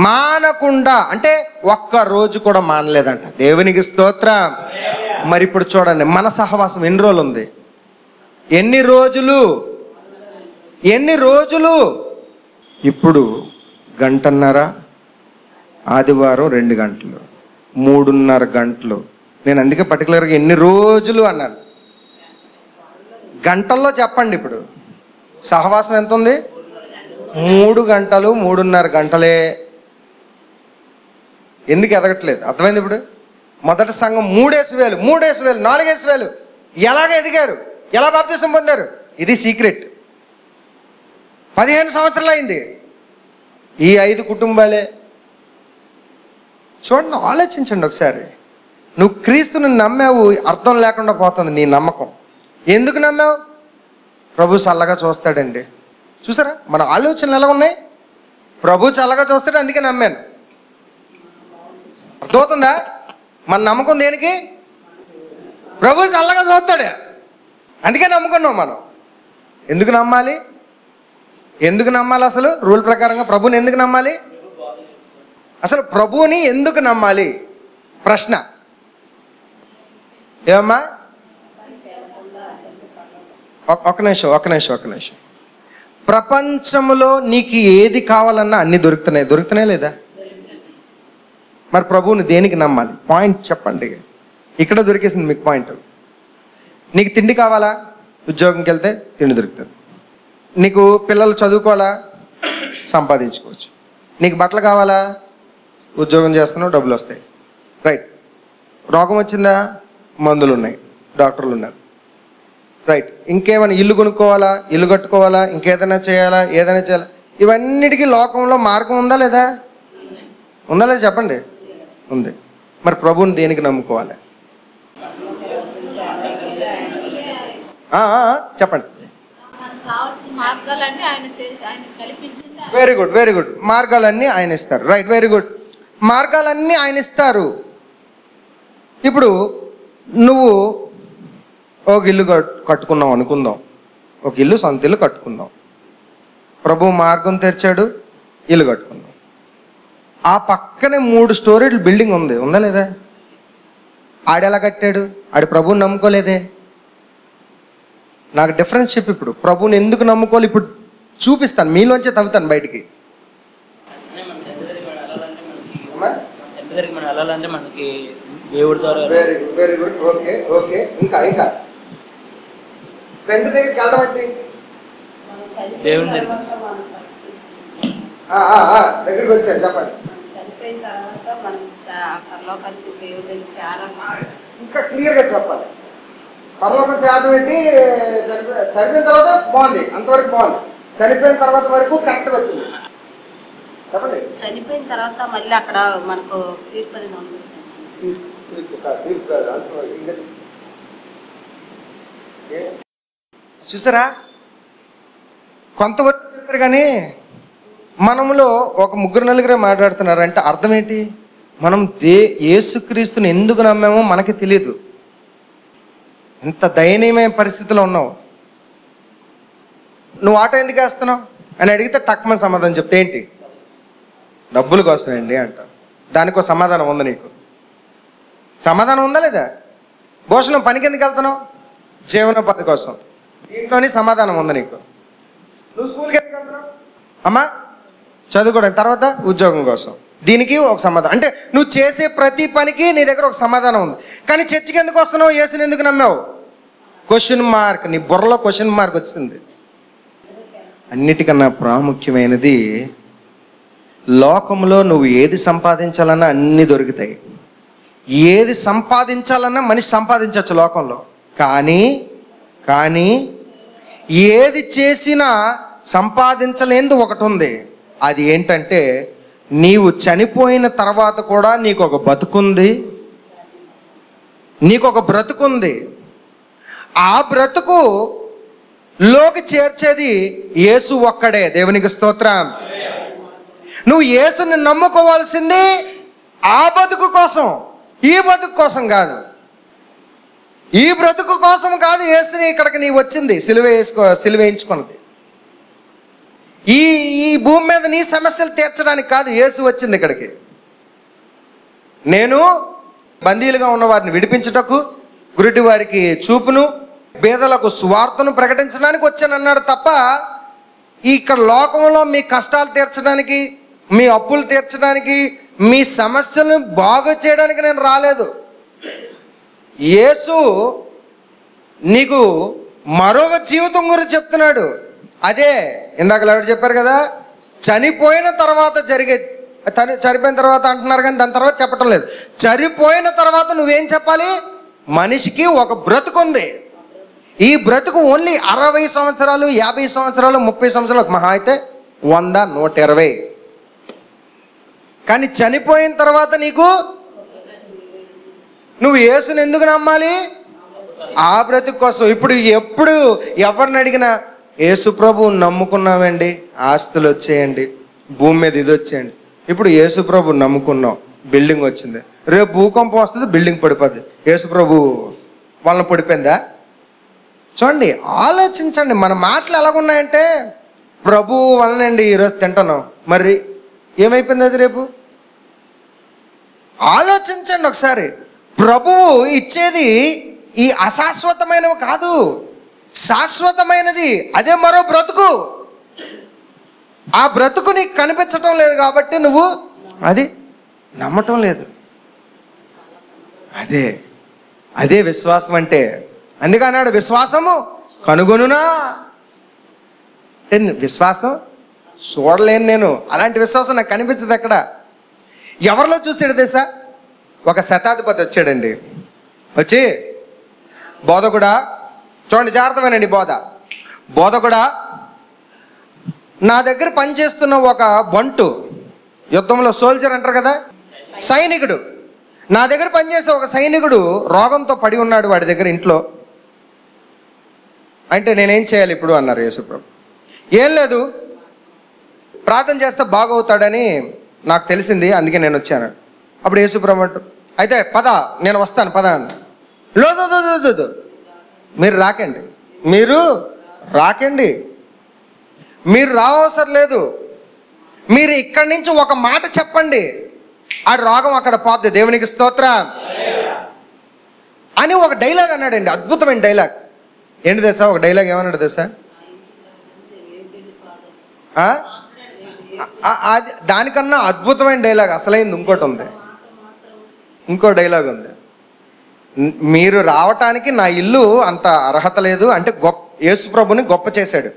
మానకుండా అంటే ఒక్క రోజు కూడా మానలేదంట. దేవునికి స్తోత్రం. మరి ఇప్పుడు చూడండి, మన సహవాసం ఎన్ని రోజులు ఉంది? ఎన్ని రోజులు? ఇప్పుడు 1.5 గంటన్నర, ఆదివారం 2 గంటలు, 3.5 గంటలు. నేను అందుకే పర్టికులర్గా ఎన్ని రోజులు అన్నాను. గంటల్లో చెప్పండి. ఇప్పుడు సహవాసం ఎంత ఉంది? 3 గంటలు, 3.5 గంటలే. ఎందుకు ఎదగట్లేదు? అర్థమైంది ఇప్పుడు. మొదటి సంఘం 3,000, 4,000 ఎలాగ ఎదిగారు? ఎలా బాప్తిసం పొందారు? ఇది సీక్రెట్. 15 సంవత్సరాలు అయింది. ఈ 5 కుటుంబాలే. చూడండి, ఆలోచించండి ఒకసారి. నువ్వు క్రీస్తుని నమ్మావు, అర్థం లేకుండా పోతుంది నీ నమ్మకం. ఎందుకు నమ్మావు? ప్రభు చల్లగా చూస్తాడండి. చూసారా మన ఆలోచనలు ఎలా ఉన్నాయి? ప్రభు చల్లగా చూస్తాడు, అందుకే నమ్మాను. అర్థమవుతుందా? మన నమ్మకం దేనికి? ప్రభు చల్లగా చూస్తాడు, అందుకే నమ్ముకున్నాం మనం. ఎందుకు నమ్మాలి? ఎందుకు నమ్మాలి? అసలు రూల్ ప్రకారంగా ప్రభుని ఎందుకు నమ్మాలి? అసలు ప్రభువుని ఎందుకు నమ్మాలి? ప్రశ్న. ఏమమ్మా? ఒక్క నిమిషం. ప్రపంచంలో నీకు ఏది కావాలన్నా అన్ని దొరుకుతున్నాయి లేదా? మరి ప్రభువుని దేనికి నమ్మాలి? పాయింట్ చెప్పండి. ఇక్కడ దొరికేసింది మీకు పాయింట్. నీకు తిండి కావాలా? ఉద్యోగంకి వెళ్తే తిండి దొరుకుతుంది. నీకు పిల్లలు చదువుకోవాలా? సంపాదించుకోవచ్చు. నీకు బట్టలు కావాలా? ఉద్యోగం చేస్తున్నావు, డబ్బులు వస్తాయి. రైట్. రోగం వచ్చిందా? మందులు ఉన్నాయి, డాక్టర్లు ఉన్నారు. రైట్. ఇంకేమైనా ఇల్లు కొనుక్కోవాలా? ఇల్లు కట్టుకోవాలా? ఇంకేదైనా చేయాలా? ఏదైనా చేయాలా? ఇవన్నిటికీ లోకంలో మార్గం ఉందా లేదా? ఉందా లేదా చెప్పండి. ఉంది. మరి ప్రభువుని దేనికి నమ్ముకోవాలి? చెప్పండి. Very good. మార్గాలన్నీ ఆయన ఇస్తారు. Right, very good. మార్గాలన్నీ ఆయన ఇస్తారు. ఇప్పుడు నువ్వు ఒక ఇల్లు కట్టుకున్నావు అనుకుందాం. ఒక ఇల్లు, సొంత ఇల్లు కట్టుకుందాం. ప్రభు మార్గం తెరిచాడు, ఇల్లు కట్టుకున్నాం. ఆ పక్కనే 3 స్టోరీల బిల్డింగ్ ఉందా లేదా? ఆడెలా కట్టాడు? ఆడి ప్రభువుని నమ్ముకోలేదే. నాకు డిఫరెన్స్ చెప్పి ఇప్పుడు ప్రభువుని ఎందుకు నమ్ముకోవాలి ఇప్పుడు చూపిస్తాను, మీలోంచే తవ్వుతాను బయటికి. మనకి దేవుడి ద్వారా. Very good. ఓకే. ఇంకా తండ్రి దగ్గరికి వెళ్ళడం అంటే దేవుని దగ్గరికి వచ్చారు. చెప్పండి. ఇంకా క్లియర్గా చెప్పాలి. పరలోకం చేరడం ఏంటి? చనిపోయిన తర్వాత బాగుంది, అంతవరకు బాగుంది. చనిపోయిన తర్వాత వరకు కరెక్ట్గా వచ్చింది. చెప్పండి. చనిపోయిన తర్వాత మళ్ళీ అక్కడ మనకు తీర్పు అనేది ఉంది. చూసారా? కొంతవరకు చెప్పారు కానీ మనములో ఒక 3-4 మాట్లాడుతున్నారు. అంటే అర్థం ఏంటి? మనం యేసుక్రీస్తుని ఎందుకు నమ్మామో మనకి తెలియదు. ఎంత దయనీయమైన పరిస్థితిలో ఉన్నావు. నువ్వు ఆటో ఎందుకు వేస్తున్నావు అని అడిగితే టక్మని సమాధానం చెప్తే ఏంటి? డబ్బుల కోసం అండి అంట. దానికో సమాధానం ఉంది నీకు? సమాధానం ఉందా లేదా? భోజనం పనికి ఎందుకు వెళ్తున్నావు? జీవనోపాధి కోసం. దీంట్లోని సమాధానం ఉంది నీకు. నువ్వు స్కూల్కి ఎందుకు వెళ్తున్నావు? అమ్మా చదువుకోవడం, తర్వాత ఉద్యోగం కోసం. దీనికి ఒక సమాధానం. అంటే నువ్వు చేసే ప్రతి పనికి నీ దగ్గర ఒక సమాధానం ఉంది. కానీ చర్చికి ఎందుకు వస్తున్నావు? యేసుని ఎందుకు నమ్మావు? Question mark. నీ బుర్రలో క్వశ్చన్ మార్క్ వచ్చింది. అన్నిటికన్నా ప్రాముఖ్యమైనది, లోకంలో నువ్వు ఏది సంపాదించాలన్నా అన్నీ దొరుకుతాయి. ఏది సంపాదించాలన్నా మనిషి సంపాదించవచ్చు లోకంలో. కానీ ఏది చేసినా సంపాదించలేనిది ఒకటి ఉంది. అది ఏంటంటే, నీవు చనిపోయిన తర్వాత కూడా నీకు ఒక బతుకుంది, నీకు ఒక బ్రతుకుంది. ఆ బ్రతుకు లోకి చేర్చేది యేసు ఒక్కడే. దేవునికి స్తోత్రం. నువ్వు యేసుని నమ్ముకోవాల్సింది ఆ బతుకు కోసం, ఈ బతుకు కోసం కాదు. ఈ బ్రతుకు కోసం కాదు యేసుని ఇక్కడికి నీ వచ్చింది, సిలువేయించుకున్నది. ఈ భూమి మీద నీ సమస్యలు తీర్చడానికి కాదు యేసు వచ్చింది ఇక్కడికి. నేను బందీలుగా ఉన్న వారిని విడిపించుటకు, గురుడి వారికి చూపును, పేదలకు సువార్తను ప్రకటించడానికి వచ్చానన్నాడు తప్ప ఇక్కడ లోకంలో మీ కష్టాలు తీర్చడానికి, మీ అప్పులు తీర్చడానికి, మీ సమస్యలను బాగు చేయడానికి నేను రాలేదు. యేసు నీకు మరొక జీవితం గురించి చెప్తున్నాడు. అదే ఇందాక ఎవరు చెప్పారు కదా, చనిపోయిన తర్వాత చనిపోయిన తర్వాత అంటున్నారు కానీ దాని తర్వాత చెప్పటం లేదు. చనిపోయిన తర్వాత నువ్వేం చెప్పాలి? మనిషికి ఒక బ్రతుకు ఉంది. ఈ బ్రతుకు ఓన్లీ 60 సంవత్సరాలు, 50 సంవత్సరాలు, 30 సంవత్సరాలు, మహా అయితే 100, 120. కానీ చనిపోయిన తర్వాత నీకు నువ్వు యేసుని ఎందుకు నమ్మాలి? ఆ బ్రతుకు కోసం. ఇప్పుడు ఎప్పుడు ఎవరిని అడిగినా యేసు ప్రభువు నమ్ముకున్నామండి, ఆస్తులు వచ్చేయండి, భూమి మీద ఇది వచ్చేయండి. ఇప్పుడు యేసు ప్రభు నమ్ముకున్నాం, బిల్డింగ్ వచ్చింది, రేపు భూకంపం వస్తుంది, బిల్డింగ్ పడిపోద్ది, యేసు ప్రభు వాళ్ళని పడిపోయిందా? చూడండి, ఆలోచించండి. మన మాటలు ఎలాగున్నాయంటే ప్రభు వలనండి ఈరోజు తింటున్నాం, మరి ఏమైపోయింది అది రేపు? ఆలోచించండి ఒకసారి. ప్రభువు ఇచ్చేది ఈ అశాశ్వతమైనవి కాదు, శాశ్వతమైనది. అదే మరో బ్రతుకు. ఆ బ్రతుకు నీకు కనిపించటం లేదు కాబట్టి నువ్వు అది నమ్మటం లేదు. అదే విశ్వాసం అంటే. అందుకే అన్నాడు, విశ్వాసము కనుగొనునా అంటే. విశ్వాసం చూడలేను నేను, అలాంటి విశ్వాసం నాకు కనిపించదు ఎక్కడ. ఎవరిలో చూసాడు తెలుసా? ఒక శతాధిపతి వచ్చాడండి. వచ్చి, బోధకుడా, చూడండి జాగ్రత్తమేనండి బోధకుడా, నా దగ్గర పనిచేస్తున్న ఒక బంటు, యుద్ధంలో సోల్జర్ అంటారు కదా, సైనికుడు, నా దగ్గర పనిచేసే ఒక సైనికుడు రోగంతో పడి ఉన్నాడు వాడి దగ్గర ఇంట్లో. అంటే నేనేం చేయాలి ఇప్పుడు అన్నారు యేసుప్రభు. ఏం లేదు, ప్రార్థన చేస్తే బాగవుతాడని నాకు తెలిసింది, అందుకే నేను వచ్చాను. అప్పుడు యేసుప్రభు అంటారు, అయితే పద, నేను వస్తాను పద అన్న. లేదు, మీరు రాకండి, మీరు రావసరం లేదు, మీరు ఇక్కడి నుంచి ఒక మాట చెప్పండి, ఆ రోగం అక్కడ పోద్ది, దేవునికి స్తోత్రం అని ఒక డైలాగ్ అన్నాడండి. అద్భుతమైన డైలాగ్. ఏంటి తెలుసా? ఒక డైలాగ్ ఏమన్నాడు తెలుసా? అది దానికన్నా అద్భుతమైన డైలాగ్ అసలైంది ఇంకో డైలాగ్ ఉంది. మీరు రావటానికి నా ఇల్లు అంత అర్హత లేదు అంటే యేసు ప్రభుని గొప్ప చేశాడు.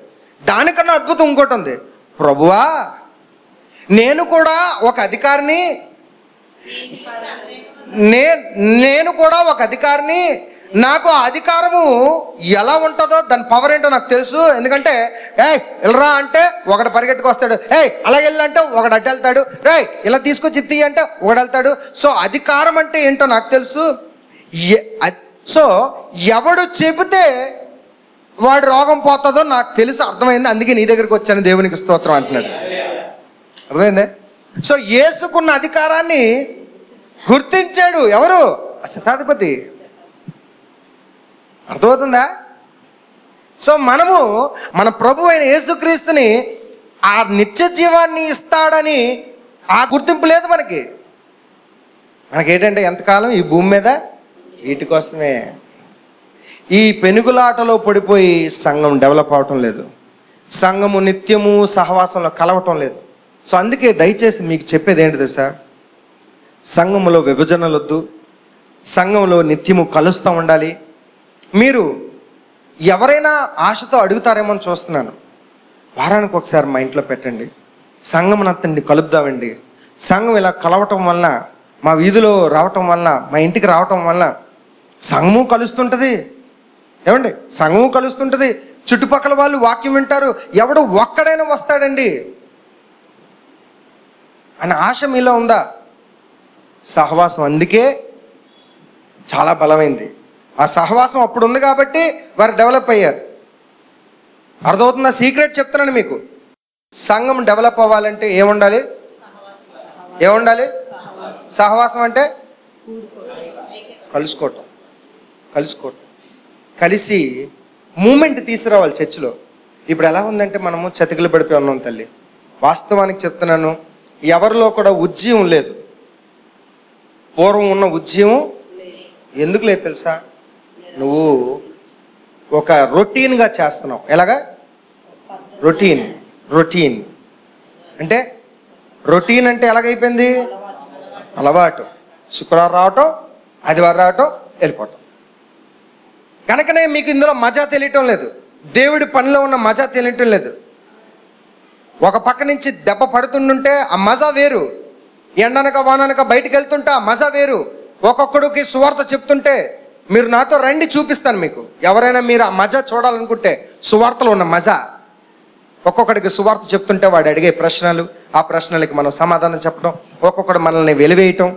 దానికన్నా అద్భుతం ఇంకోటి ఉంది. ప్రభువా, నేను కూడా ఒక అధికారిని, నాకు ఆ అధికారము ఎలా ఉంటుందో, దాని పవర్ ఏంటో నాకు తెలుసు. ఎందుకంటే వెళ్ళరా అంటే ఒకడు పరిగెట్టుకు వస్తాడు, అలా వెళ్ళంటే ఒకడు అడ్డు వెళ్తాడు, ఇలా తీసుకొచ్చి తీయ అంటే ఒకడు వెళ్తాడు. సో అధికారం అంటే ఏంటో నాకు తెలుసు. సో ఎవడు చెబితే వాడి రోగం పోతుందో నాకు తెలుసు, అర్థమైంది, అందుకే నీ దగ్గరికి వచ్చాను, దేవునికి స్తోత్రం అంటున్నాడు. అర్థమైందే? సో యేసుకున్న అధికారాన్ని గుర్తించాడు ఎవరు? శతాధిపతి. అర్థమవుతుందా? సో మనము మన ప్రభు అయిన యేసుక్రీస్తుని ఆ నిత్య జీవాన్ని ఇస్తాడని ఆ గుర్తింపు లేదు మనకేంటంటే ఎంతకాలం ఈ భూమి మీద వీటి కోసమే. ఈ పెనుగులాటలో పడిపోయి సంఘం డెవలప్ అవటం లేదు, సంఘము నిత్యము సహవాసంలో కలవటం లేదు. సో అందుకే దయచేసి మీకు చెప్పేది ఏంటి తెలుసా? సంఘములో విభజనలొద్దు, సంఘంలో నిత్యము కలుస్తూ ఉండాలి. మీరు ఎవరైనా ఆశతో అడుగుతారేమో అని చూస్తున్నాను, వారానికి ఒకసారి మా ఇంట్లో పెట్టండి, సంఘమునంతని కలుపుదామండి. సంఘం ఇలా కలవటం వలన, మా వీధిలో రావటం వలన, మా ఇంటికి రావటం వలన సంఘము కలుస్తుంటుంది. ఏమండి? సంఘము కలుస్తుంటుంది, చుట్టుపక్కల వాళ్ళు వాక్యం వింటారు, ఎవడు ఒక్కడైనా వస్తాడండి అనే ఆశ మీలో ఉందా? సహవాసం అందుకే చాలా బలమైంది. ఆ సహవాసం అప్పుడు ఉంది కాబట్టి వారు డెవలప్ అయ్యారు. అర్థమవుతుందా? సీక్రెట్ చెప్తున్నాను మీకు. సంఘం డెవలప్ అవ్వాలంటే ఏముండాలి? సహవాసం అంటే కలుసుకోవటం, కలిసి మూమెంట్ తీసుకురావాలి చర్చిలో. ఇప్పుడు ఎలా ఉందంటే మనము చతికిలు పడిపోయి ఉన్నాం తల్లి. వాస్తవానికి చెప్తున్నాను, ఎవరిలో కూడా ఉద్యమం లేదు. పూర్వం ఉన్న ఉద్యమం ఎందుకు లేదు తెలుసా? నువ్వు ఒక రొటీన్గా చేస్తున్నావు. ఎలాగా? రొటీన్ అంటే ఎలాగైపోయింది? అలవాటు. శుక్రవారం రావటం, ఆదివారం రావటం, వెళ్ళిపోవటం. కనుకనే మీకు ఇందులో మజా తెలియటం లేదు, దేవుడి పనిలో ఉన్న మజా తెలియటం లేదు. ఒక పక్క నుంచి దెబ్బ పడుతుంటే ఆ మజా వేరు, ఎండనక వాననక బయటికి వెళ్తుంటే ఆ మజా వేరు. ఒక్కొక్కడికి సువార్త చెప్తుంటే, మీరు నాతో రండి చూపిస్తాను మీకు. ఎవరైనా మీరు ఆ మజా చూడాలనుకుంటే సువార్తలో ఉన్న మజా, ఒక్కొక్కడికి సువార్త చెప్తుంటే వాడు అడిగే ప్రశ్నలు, ఆ ప్రశ్నలకి మనం సమాధానం చెప్పడం, ఒక్కొక్కడు మనల్ని వెలివేయటం,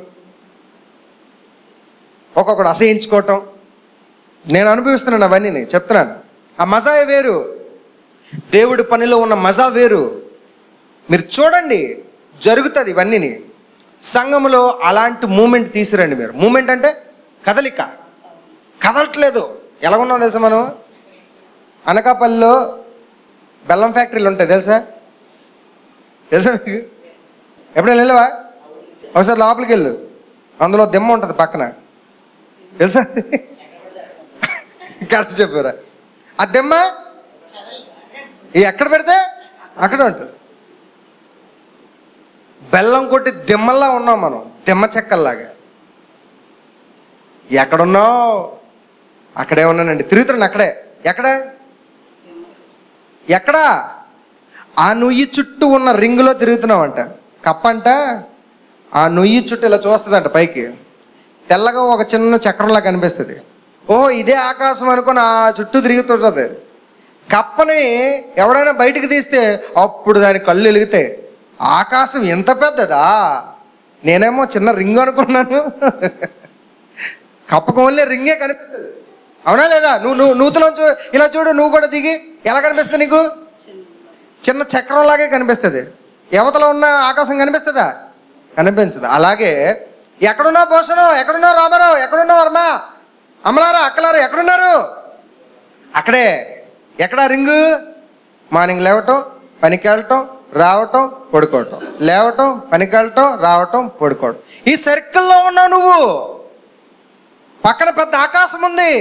ఒక్కొక్కడు అసహించుకోవటం. నేను అనుభవిస్తున్నాను అవన్నీ, నేను చెప్తున్నాను. ఆ మజా వేరు, దేవుడి పనిలో ఉన్న మజా వేరు. మీరు చూడండి, జరుగుతుంది ఇవన్నీ. సంఘములో అలాంటి మూమెంట్ తీసిరండి మీరు. మూమెంట్ అంటే కదలిక. కదలట్లేదు. ఎలా ఉన్నాం తెలుసా? మనం అనకాపల్లిలో బెల్లం ఫ్యాక్టరీలు ఉంటాయి తెలుసా? తెలుసా మీకు? ఎప్పుడైనా వెళ్ళావా? ఒకసారి లోపలికి వెళ్ళు, అందులో దిమ్మ ఉంటుంది పక్కన, తెలుసా? కరెక్ట్ చెప్పారా? ఆ దిమ్మ ఎక్కడ పెడితే అక్కడ ఉంటుంది. బెల్లం కొట్టి దిమ్మల్లా ఉన్నాం మనం, దిమ్మ చెక్కల్లాగా. ఎక్కడున్నావు? అక్కడే ఉన్నానండి, తిరుగుతున్నాను అక్కడే. ఎక్కడా? ఆ నుయ్యి చుట్టూ ఉన్న రింగులో తిరుగుతున్నావంట. కప్పంట ఆ నుయ్యి చుట్టూ ఇలా చూస్తుందంట పైకి, తెల్లగా ఒక చిన్న చక్రంలా కనిపిస్తుంది. ఓహో ఇదే ఆకాశం అనుకుని ఆ చుట్టూ తిరుగుతుంటుంది. కప్పని ఎవడైనా బయటికి తీస్తే అప్పుడు దాని కళ్ళు వెలుగుతాయి. ఆకాశం ఎంత పెద్దదా, నేనేమో చిన్న రింగ్ అనుకున్నాను. కప్పకు ఓన్లీ రింగే కనిపిస్తుంది, అవునా లేదా? నువ్వు నూతులోంచు ఇలా చూడు, నువ్వు కూడా దిగి ఎలా కనిపిస్తుంది నీకు? చిన్న చక్రంలాగే కనిపిస్తుంది. యువతలో ఉన్న ఆకాశం కనిపిస్తుందా? కనిపించదు. అలాగే ఎక్కడున్నావు భూషణం, ఎక్కడున్నావు రామారావు, ఎక్కడున్నావు వర్మ, అమలారా అక్కలారా ఎక్కడున్నారు? అక్కడే. ఎక్కడా రింగు? మార్నింగ్ లేవటం, పనికి వెళ్ళటం, రావటం, పడుకోవటం, లేవటం, పనికి వెళ్ళటం, రావటం, పడుకోవటం. ఈ సర్కిల్లో ఉన్నావు నువ్వు. పక్కన పెద్ద ఆకాశం ఉంది,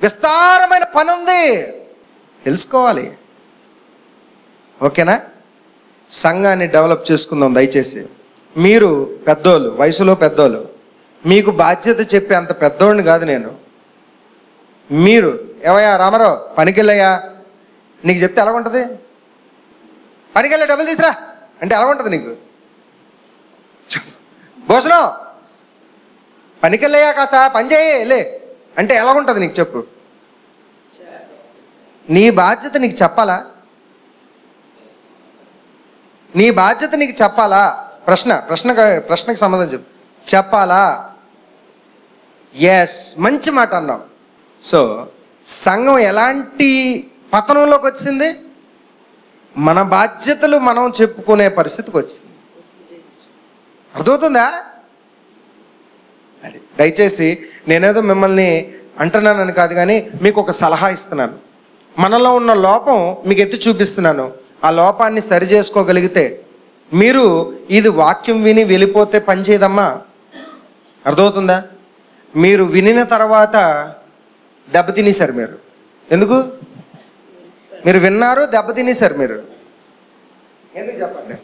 విస్తారమైన పని ఉంది, తెలుసుకోవాలి. ఓకేనా? సంఘాన్ని డెవలప్ చేసుకుందాం దయచేసి. మీరు పెద్దోళ్ళు, వయసులో పెద్దోళ్ళు, మీకు బాధ్యత చెప్పే అంత పెద్దోడిని కాదు నేను. మీరు ఏమయ్యా రామారావు పనికి వెళ్ళయ్యా, నీకు చెప్తే ఎలాగుంటుంది? పనికి వెళ్ళే డబ్బులు తీసురా అంటే ఎలాగుంటుంది నీకు? భోజనం పనికి వెళ్ళయ్యా, కాస్త పని చేయి లే అంటే ఎలాగుంటుంది నీకు చెప్పు? నీ బాధ్యత నీకు చెప్పాలా? నీ బాధ్యత నీకు చెప్పాలా? ప్రశ్నకు సమాధానం చెప్పాలా? ఎస్, మంచి మాట అన్నావు. సో సంఘం ఎలాంటి పతనంలోకి వచ్చింది? మన బాధ్యతలు మనం చెప్పుకునే పరిస్థితికి వచ్చింది. అర్థమవుతుందా? అది దయచేసి నేనేదో మిమ్మల్ని అంటున్నానని కాదు, కానీ మీకు ఒక సలహా ఇస్తున్నాను. మనలో ఉన్న లోపం మీకు ఎత్తి చూపిస్తున్నాను. ఆ లోపాన్ని సరి చేసుకోగలిగితే మీరు ఇది వాక్యం విని వెళ్ళిపోతే పని చేయదమ్మా. అర్థమవుతుందా? మీరు వినిన తర్వాత దెబ్బతినేశారు మీరు. ఎందుకు? మీరు విన్నారు, దెబ్బతినేశారు మీరు. ఎందుకు చెప్పండి?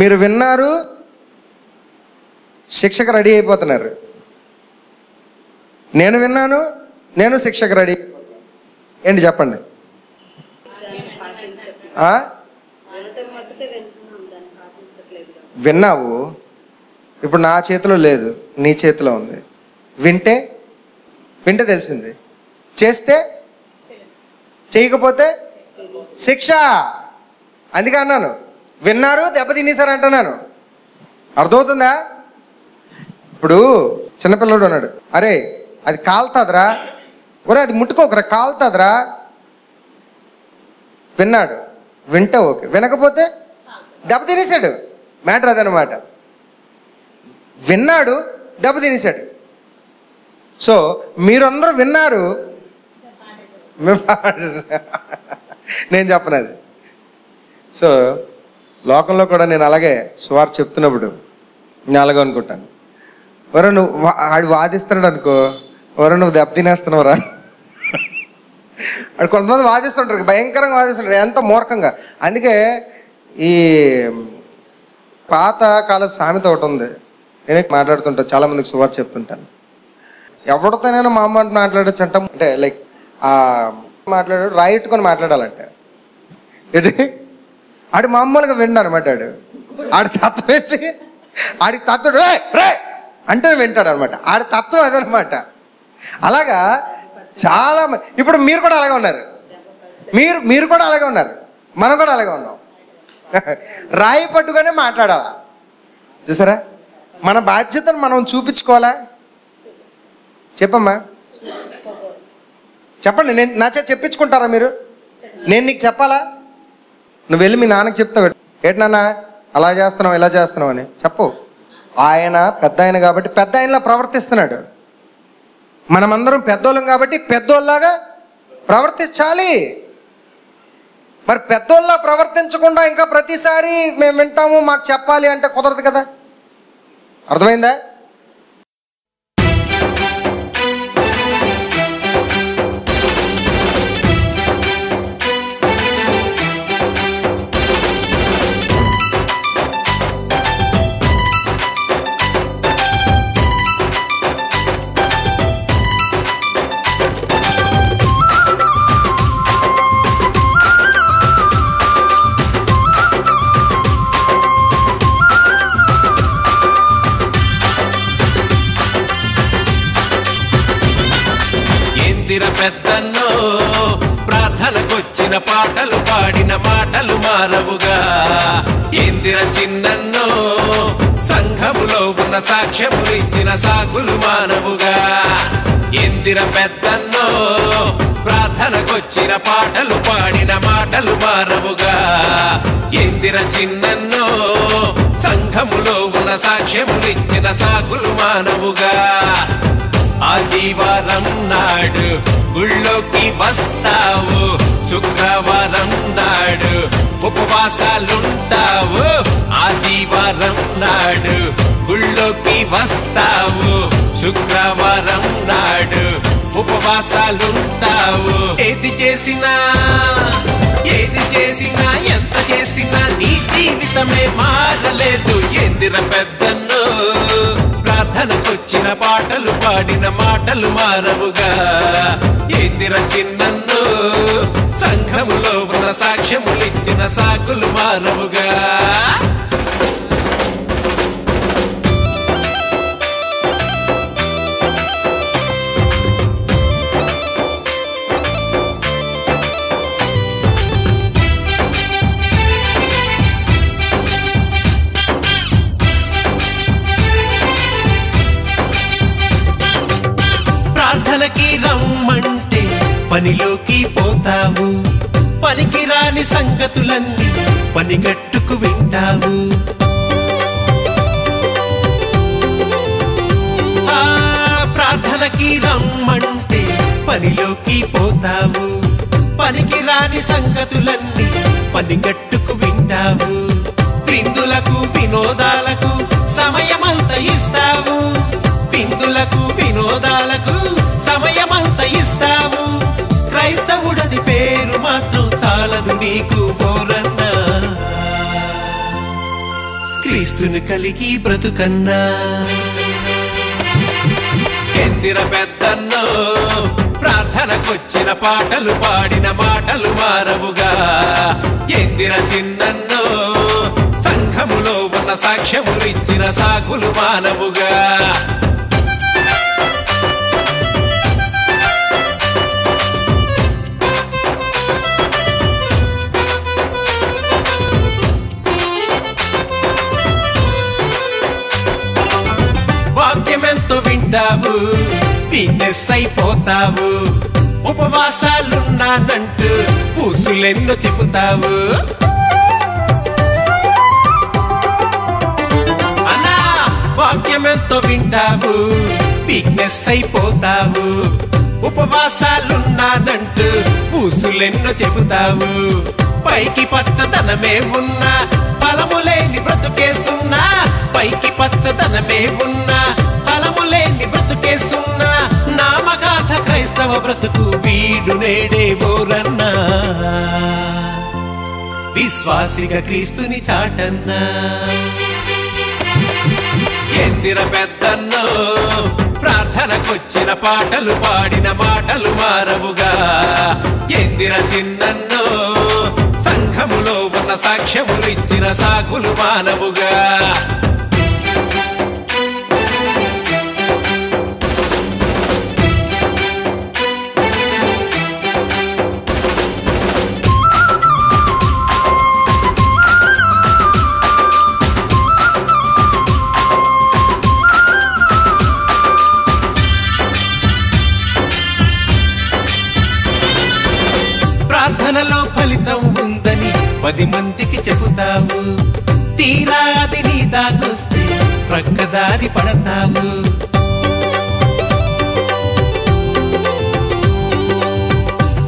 మీరు విన్నారు, శిక్షకు రెడీ అయిపోతున్నారు. నేను విన్నాను, నేను శిక్షకు రెడీ. ఏంటి చెప్పండి? విన్నావు, ఇప్పుడు నా చేతిలో లేదు, నీ చేతిలో ఉంది. వింటే తెలిసింది, చేస్తే చేయకపోతే శిక్ష. అందుకే అన్నాను, విన్నారు దెబ్బతినేశారు అంటున్నాను. అర్థమవుతుందా? ఇప్పుడు చిన్నపిల్లడు అన్నాడు, అరే అది కాలుతుందిరా, ఒరే అది ముట్టుకోకరా కాలుతుందిరా. విన్నాడు, వింటే ఓకే, వినకపోతే దెబ్బతినేశాడు. మ్యాటర్ అదనమాట. విన్నాడు, దెబ్బతినేశాడు. సో మీరందరూ విన్నారు, నేను చెప్పను అది. సో లోకంలో కూడా నేను అలాగే సువార్త చెప్తున్నప్పుడు నేను అలాగే అనుకుంటాను, ఎవరో నువ్వు ఆడు వాదిస్తున్నాడు అనుకో, ఎవరో నువ్వు దెబ్బతినేస్తున్నావురా. అక్కడ కొంతమంది వాదిస్తుంటారు, భయంకరంగా వాదిస్తుంటారు, ఎంత మూర్ఖంగా. అందుకే ఈ పాత కాలపు సామెత ఒకటి ఉంది, నేనే మాట్లాడుతుంటాను, చాలామందికి సువార్త చెప్తుంటాను. ఎవరితోనైనా మా అమ్మ మాట్లాడచ్చు అంటాం, అంటే లైక్ మాట్లాడాడు రాయిట్టుకొని మాట్లాడాలంటే ఏంటి, ఆడు మామూలుగా విండు అనమాట. ఆడి తత్వం ఏంటి, ఆడికి తత్వుడు రే అంటే వింటాడు అనమాట. ఆడి తత్వం అదనమాట. అలాగా చాలా ఇప్పుడు మీరు కూడా అలాగే ఉన్నారు, మీరు కూడా అలాగే ఉన్నారు, మనం కూడా అలాగే ఉన్నాం. రాయి పట్టుగానే మాట్లాడాలా. చూసారా, మన బాధ్యతను మనం చూపించుకోవాలా? చెప్పమ్మా, చెప్పండి. నేను నా చేత చెప్పించుకుంటారా మీరు? నేను నీకు చెప్పాలా? నువ్వు వెళ్ళి మీ నాన్నకి చెప్తావు, ఏంటి నాన్న అలా చేస్తున్నావు ఇలా చేస్తున్నావు అని చెప్పు. ఆయన పెద్ద ఆయన కాబట్టి పెద్ద ఆయనలా ప్రవర్తిస్తున్నాడు. మనమందరం పెద్దోళ్ళం కాబట్టి పెద్దోళ్ళలాగా ప్రవర్తించాలి. మరి పెద్దోళ్ళ ప్రవర్తించకుండా ఇంకా ప్రతిసారి మేము వింటాము మాకు చెప్పాలి అంటే కుదరదు కదా. అర్థమైందా? పెద్దన్నో ప్రార్థనకొచ్చిన పాటలు పాడిన మాటలు మారవుగా. ఇందిర చిన్నన్నో సంఘములో ఉన్న సాక్ష్యములు ఇచ్చిన సాకులు మానవుగా. ఇందిర పెద్దన్నో ప్రార్థనకొచ్చిన పాటలు పాడిన మాటలు మారవుగా. ఇందిర చిన్నన్నో సంఘములో ఉన్న సాక్ష్యములు ఇచ్చిన సాకులు మానవుగా. ఆదివారం నాడు గుళ్ళోకి వస్తావు, శుక్రవారం నాడు ఉపవాసాలుంటావు. ఆదివారం నాడు గుళ్ళోకి వస్తావు, శుక్రవారం నాడు ఉపవాసాలుంటావు. ఏది చేసినా ఎంత చేసినా నీ జీవితమే మారలేదు. ఎందిర పెద్దన్నో ప్రార్థనకొచ్చిన పాటలు పాడిన మాటలు మారవుగా. ఇందిర చిన్నన్నో సంఘములో ఉన్న సాక్ష్యములు ఇచ్చిన సాకులు మారవుగా. ప్రార్థనకి రమ్మంటే పనిలోకి పోతావు, పనికి రాని సంగతులన్నీ పనిగట్టుకు వింటావు. ప్రార్థనకి రమ్మంటే పనిలోకి పోతావు, పనికి రాని సంగతులన్నీ పనిగట్టుకు వింటావు. విందులకు వినోదాలకు సమయమంత ఇస్తావు, విందులకు వినోదాలకు సమయమంత ఇస్తావు. క్రైస్తవుడని పేరు మాత్రం చాలదు నీకు పోరన్నా. క్రీస్తుని కలిగి బ్రతుకన్నా. ఎందిర పెద్దన్నో ప్రార్థనకొచ్చిన పాటలు పాడిన మాటలు మారవుగా. ఎందిర చిన్నన్నో సంఘములో ఉన్న సాక్ష్యములు ఇచ్చిన సాకులు మానవుగా. వాక్యమెంతో వింటావు, వీక్నెస్ అయిపోతావు. ఉపవాసాలున్నానంటూ పూసులెన్నో చెబుతావు. అన్నా వాక్యమెంతో వింటావు, వీక్నెస్ అయిపోతావు. ఉపవాసాలున్నానంటూ పూసులెన్నో చెబుతావు. పైకి పచ్చదనమే ఉన్నా ఫలములేని బ్రతుకేసున్నా, పైకి పచ్చదనమే ఉన్నా ఫలములేని బ్రతుకేసున్నా. నామగాథ క్రైస్తవ బ్రతుకు వీడు నేడే ఓరన్నా. విశ్వాసిగా క్రీస్తుని చాటన్నా. ఎందిర పెద్దన్నో ప్రార్థనకొచ్చిన పాటలు పాడిన మాటలు మారవుగా. ఎందిర చిన్నన్నో సంఘములో ఉన్న సాక్ష్యములు ఇచ్చిన సాకులు మానవుగా. 10 మందికి చెబుతావు. తీరా అది నీ దాకొస్తే ప్రక్కదారి పడతావు.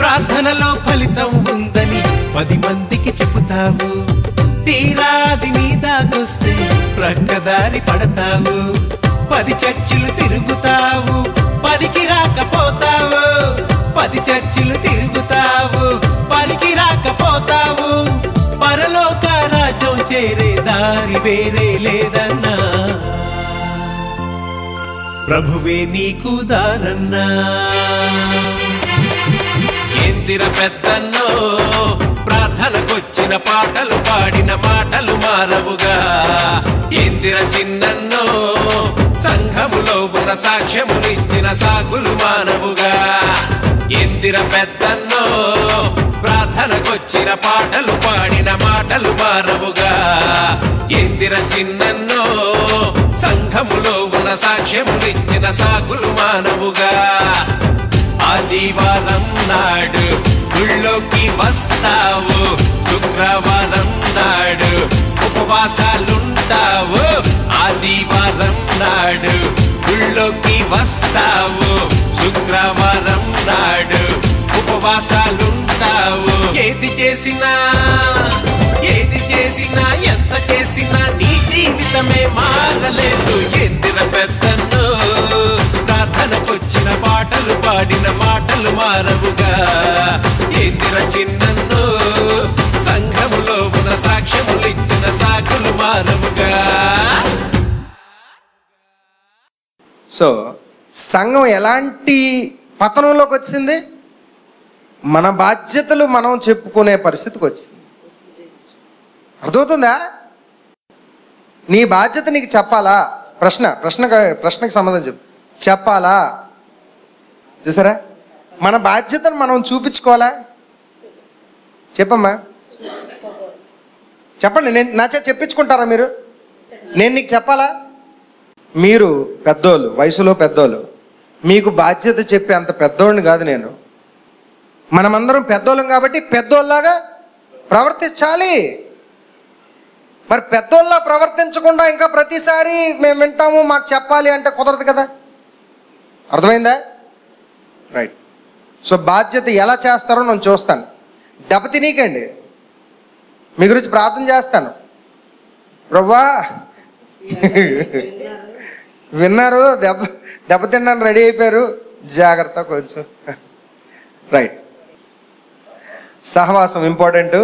ప్రార్థనలో ఫలితం ఉందని 10 మందికి చెబుతావు. తీరా అది నీ దాకొస్తే ప్రక్కదారి పడతావు. 10 చర్చిలు తిరుగుతావు, పనికి రాకపోతావు. 10 చర్చిలు తిరుగుతావు, పనికి రాకపోతావు. పరలోక రాజ్యం చేరే దారి వేరే లేదన్నా, ప్రభువే నీకు దారన్నా. ఏందిర పెద్దన్నో ప్రార్థనకొచ్చిన పాటలు పాడిన మాటలు మారవుగా. ఏందిర చిన్నన్నో సంఘములో ఉన్న సాక్ష్యమునిచ్చిన సాకులు మానవుగా. ఏందిర పెద్దన్నో ప్రార్థనకొచ్చిన పాటలు పాడిన మాటలు మారవుగా. ఏందిర చిన్నన్నో సంఘములో ఉన్న సాక్ష్యమునిచ్చిన సాకులు మానవుగా. ఆదివారం నాడు గుళ్ళోకి వస్తావు, శుక్రవారం నాడు ఉపవాసాలుంటావు. ఆదివారం నాడు గుళ్ళోకి వస్తావు, శుక్రవారం నాడు ఉపవాసాలుంటావు. ఏది చేసినా ఎంత చేసినా నీ జీవితమే మారలేదు. ఎందిర పెద్దన్నో ప్రార్థనకొచ్చిన పాటలు పాడిన మాటలు మారవుగా. ఏందిర చిన్నన్నో సంఘములో ఉన్న సాక్ష్యములిచ్చిన సాకులు మారవుగా. సో సంఘం ఎలాంటి పతనంలోకి వచ్చింది? మన బాధ్యతలు మనం చెప్పుకునే పరిస్థితికి వచ్చింది. అర్థమవుతుందా? నీ బాధ్యత నీకు చెప్పాలా? ప్రశ్నకి సమాధానం చెప్పాలా? చూసారా, మన బాధ్యతను మనం చూపించుకోవాలా? చెప్పమ్మా, చెప్పండి. నా చేత చెప్పించుకుంటారా మీరు? నేను నీకు చెప్పాలా? మీరు పెద్దోళ్ళు, వయసులో పెద్దోళ్ళు, మీకు బాధ్యత చెప్పే అంత పెద్దోడిని కాదు నేను. మనమందరం పెద్దోళ్ళం కాబట్టి పెద్దోళ్ళలాగా ప్రవర్తించాలి. మరి పెద్దోళ్ళ ప్రవర్తించకుండా ఇంకా ప్రతిసారి మేము వింటాము మాకు చెప్పాలి అంటే కుదరదు కదా. అర్థమైందా? రైట్. సో బాధ్యత ఎలా చేస్తారో నేను చూస్తాను. దెబ్బతినీకండి, మీ గురించి ప్రార్థన చేస్తాను. ప్రభువా విన్నారు, దెబ్బతిన్నాను, రెడీ అయిపోయారు, జాగ్రత్త కొంచెం. రైట్. సహవాసం ఇంపార్టెంట్.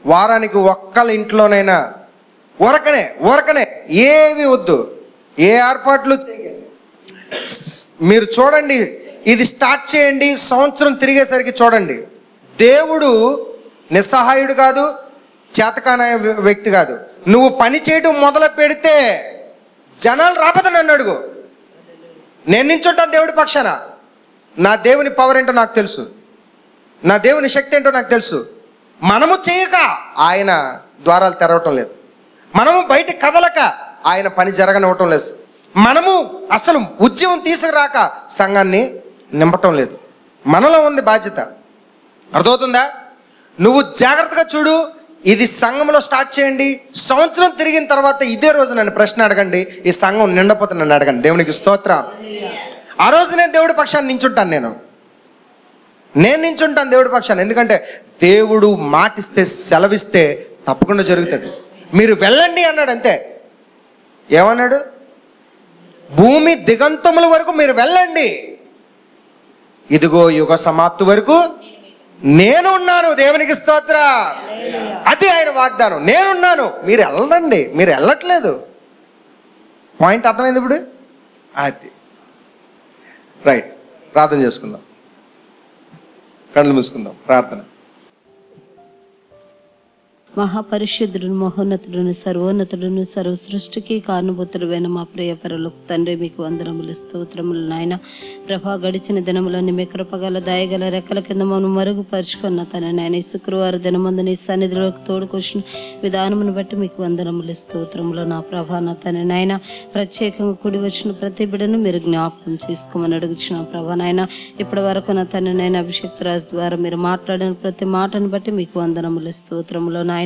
వారానికి ఒక్కళ్ళ ఇంట్లోనైనా ఊరకనే ఏవి వద్దు, ఏ ఏర్పాట్లు మీరు చూడండి. ఇది స్టార్ట్ చేయండి, సంవత్సరం తిరిగేసరికి చూడండి. దేవుడు నిస్సహాయుడు కాదు, చేతకాన వ్యక్తి కాదు. నువ్వు పని చేయడం మొదలు పెడితే జనాలు రాబోతే నన్ను అడుగు, నేను నించుంటాను దేవుడి పక్షాన. నా దేవుని పవర్ ఏంటో నాకు తెలుసు, నా దేవుని శక్తి ఏంటో నాకు తెలుసు. మనము చేయక ఆయన ద్వారాలు తెరవటం లేదు, మనము బయట కదలక ఆయన పని జరగనివ్వటం లేదు, మనము అసలు ఉద్యమం తీసుకురాక సంఘాన్ని నింపటం లేదు. మనలో ఉంది బాధ్యత. అర్థమవుతుందా? నువ్వు జాగ్రత్తగా చూడు. ఇది సంఘంలో స్టార్ట్ చేయండి, సంవత్సరం తిరిగిన తర్వాత ఇదే రోజు నన్ను ప్రశ్న అడగండి, ఈ సంఘం నిండపోతే నన్ను అడగండి. దేవునికి స్తోత్రం. ఆ రోజు నేను దేవుడి పక్షాన్ని నించుంటాను, నేను నించుంటాను దేవుడి పక్షాన్ని. ఎందుకంటే దేవుడు మాటిస్తే, సెలవిస్తే తప్పకుండా జరుగుతుంది. మీరు వెళ్ళండి అన్నాడు, అంతే. ఏమన్నాడు? భూమి దిగంతముల వరకు మీరు వెళ్ళండి, ఇదిగో యుగ సమాప్తి వరకు నేను ఉన్నాను. దేవునికి స్తోత్ర. అది ఆయన వాగ్దానం, నేనున్నాను, మీరు వెళ్ళండి. మీరు వెళ్ళట్లేదు. పాయింట్ అర్థమైంది ఇప్పుడు? అది రైట్. ప్రార్థన చేసుకుందాం, కళ్ళు మూసుకుందాం. ప్రార్థన. మహాపరిశుద్ధుడును, మహోన్నతుడును, సర్వోన్నతుడును, సర్వ సృష్టికి కారణభూతుడైన మా ప్రియ పరలోక తండ్రి, మీకు వందనములు, స్తోత్రములు నాయన. ప్రభా, గడిచిన దినములన్నీ మీ కృపగల దయగల రెక్కల కింద మనం మరుగుపరుచుకున్న తన నాయన శుక్రవారం దినమందు నీ సన్నిధిలోకి తోడుకొచ్చిన విధానమును బట్టి మీకు వందనములు, స్తోత్రములు నా ప్రభా. నా తన నాయన ప్రత్యేకంగా కూడి వచ్చిన ప్రతి బిడ్డను మీరు జ్ఞాపకం చేసుకోమని అడుగుచున్న ప్రభా నాయన. ఇప్పటి వరకు నా తన నాయన అభిషేక్ రాజు ద్వారా మీరు మాట్లాడిన ప్రతి మాటను బట్టి మీకు వందనములు, స్తోత్రములు నాయన.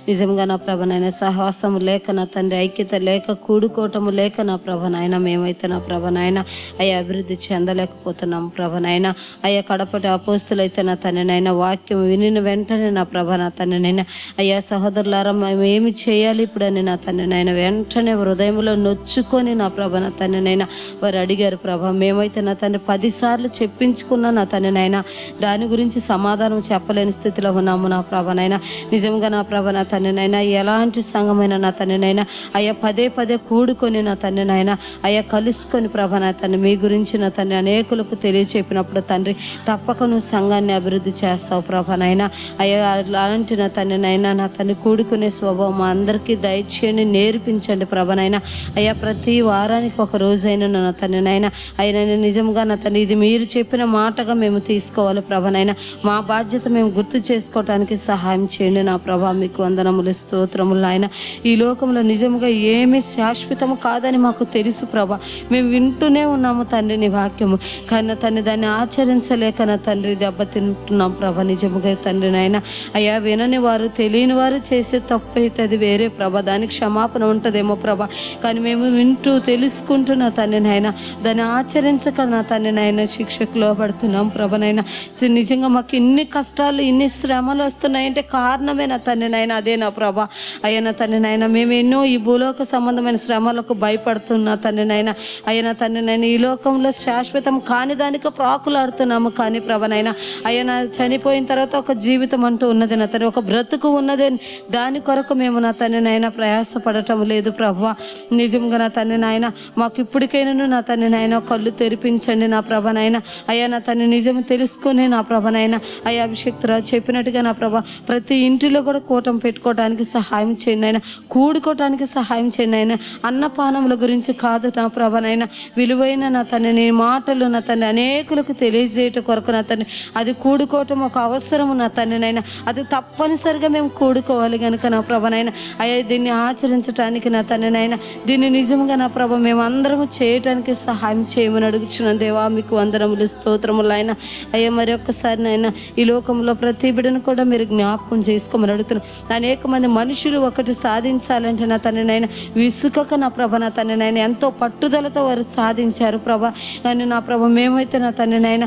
నిజంగా నా ప్రభ నాయన సహవాసము లేక నా తండ్రి, ఐక్యత లేక, కూడుకోవటము లేక నా ప్రభ నాయన మేమైతే నా ప్రభ నాయన అయ్యా అభివృద్ధి చెందలేకపోతున్నాం ప్రభ నాయన. అయ్యా కడపటి అపోస్తులైతే నా తండ్రి నాయన వాక్యం వినిన వెంటనే నా ప్రభ నా తండ్రి నాయన అయ్యా సహోదరులారా మేము ఏమి చేయాలి ఇప్పుడని నా తండ్రి నాయన వెంటనే హృదయంలో నొచ్చుకొని నా ప్రభ నా తండ్రి నాయన వారు అడిగారు ప్రభ. మేమైతే నా తండ్రి 10 సార్లు చెప్పించుకున్నా నా తండ్రి నాయన దాని గురించి సమాధానం చెప్పలేని స్థితిలో ఉన్నాము నా ప్రభ నాయన. నిజంగా నా ప్రభ నా తండ్రి నాయన ఎలాంటి సంఘమైన నా తండ్రి నాయన అయ్యా పదే కూడుకొని నా తండ్రి నాయన అయ్యా కలుసుకొని ప్రభ నా తండ్రి మీ గురించి నా తండ్రి అనేకులకు తెలియచెప్పినప్పుడు తండ్రి తప్పక నువ్వు సంఘాన్ని అభివృద్ధి చేస్తావు ప్రభ నాయన. అయ్యా అలాంటి నా తండ్రి నాయన నా తండ్రి కూడుకునే స్వభావం మా అందరికీ దయచేయండి, నేర్పించండి ప్రభ నాయన. అయ్యా ప్రతి వారానికి ఒక రోజైనా నా తండ్రి నాయన అయినా నిజంగా నా తండ్రి ఇది మీరు చెప్పిన మాటగా మేము తీసుకోవాలి ప్రభ నాయన. మా బాధ్యత మేము గుర్తు చేసుకోవటానికి సహాయం చేయండి నా ప్రభా. మీకు వందనములు, స్తోత్రములు ఆయన. ఈ లోకంలో నిజంగా ఏమీ శాశ్వతము కాదని మాకు తెలుసు ప్రభా. మేము వింటూనే ఉన్నాము తండ్రి నీ వాక్యము, కానీ తండ్రి దాన్ని ఆచరించలేక నా తండ్రి దెబ్బతింటున్నాం ప్రభా. నిజముగా తండ్రి నాయన అయ్యా వినని వారు, తెలియని వారు చేసే తప్పు అయితే అది వేరే ప్రభా, దానికి క్షమాపణ ఉంటుందేమో ప్రభా. కానీ మేము వింటూ తెలుసుకుంటూ నా తండ్రి నాయన దాన్ని ఆచరించక నా తండ్రి నాయన శిక్షకు లోబడుతున్నాం ప్రభ నాయన. నిజంగా మాకు ఇన్ని కష్టాలు, ఇన్ని శ్రమలు వస్తున్నాయంటే కారణమే నా తండ్రి నాయన అదే నా ప్రభా. అయ్యా నా తండ్రి నాయన మేము ఎన్నో ఈ భూలోక సంబంధమైన శ్రమలకు భయపడుతున్నా తండ్రి నాయన. అయ్యా నా తండ్రి నాయన ఈ లోకంలో శాశ్వతం కాని దానికి ప్రాకులాడుతున్నాము, కానీ ప్రభ నాయన అయ్యా నా చనిపోయిన తర్వాత ఒక జీవితం అంటూ ఉన్నది నా తండ్రి, ఒక బ్రతుకు ఉన్నది, దాని కొరకు మేము నా తండ్రి నాయన ప్రయాసపడటం లేదు ప్రభా. నిజంగా నా తండ్రి నాయన మాకు ఇప్పటికైనా నా తండ్రి నాయన కళ్ళు తెరిపించండి నా ప్రభ నాయన. అయ్యా నా తండ్రి నిజం తెలుసుకుని నా ప్రభ నాయన అయ్యా అభిషేక్ రాజు చెప్పినట్టుగా నా ప్రభ ప్రతి ఇంటిలో కూడా కూటం పెట్టుకోవడానికి సహాయం చేయండి ఆయన, కూడుకోవటానికి సహాయం చేయండి ఆయన. అన్నపానముల గురించి కాదు నా ప్రభ నాయన, విలువైన నా తండ్రి నీ మాటలు నా తండ్రి అనేకులకు తెలియజేయటం కొరకు నా తండ్రి అది కూడుకోవటం ఒక అవసరము నా తండ్రి నాయన. అది తప్పనిసరిగా మేము కూడుకోవాలి కనుక నా ప్రభ నాయన అయ్యా దీన్ని ఆచరించడానికి నా తండ్రి నాయన దీన్ని నిజంగా నా ప్రభ మేము అందరము చేయటానికి సహాయం చేయమని అడుగుచున్నాను దేవా. మీకు వందనములు, స్తోత్రములు ఆయన. అయ్యా మరి ఒక్కసారి నాయన ఈ లోకంలో ప్రతి బిడ్డను కూడా మీరు జ్ఞాపకం చేసుకోమని అడుగుతున్నాను. అనేక మంది మనుషులు ఒకటి సాధించాలంటే నా తండ్రి నాయన విసుకక నా ప్రభ నా తండ్రి నాయన ఎంతో పట్టుదలతో వారు సాధించారు ప్రభ. కానీ నా ప్రభ మేమైతే నా తండ్రి నాయన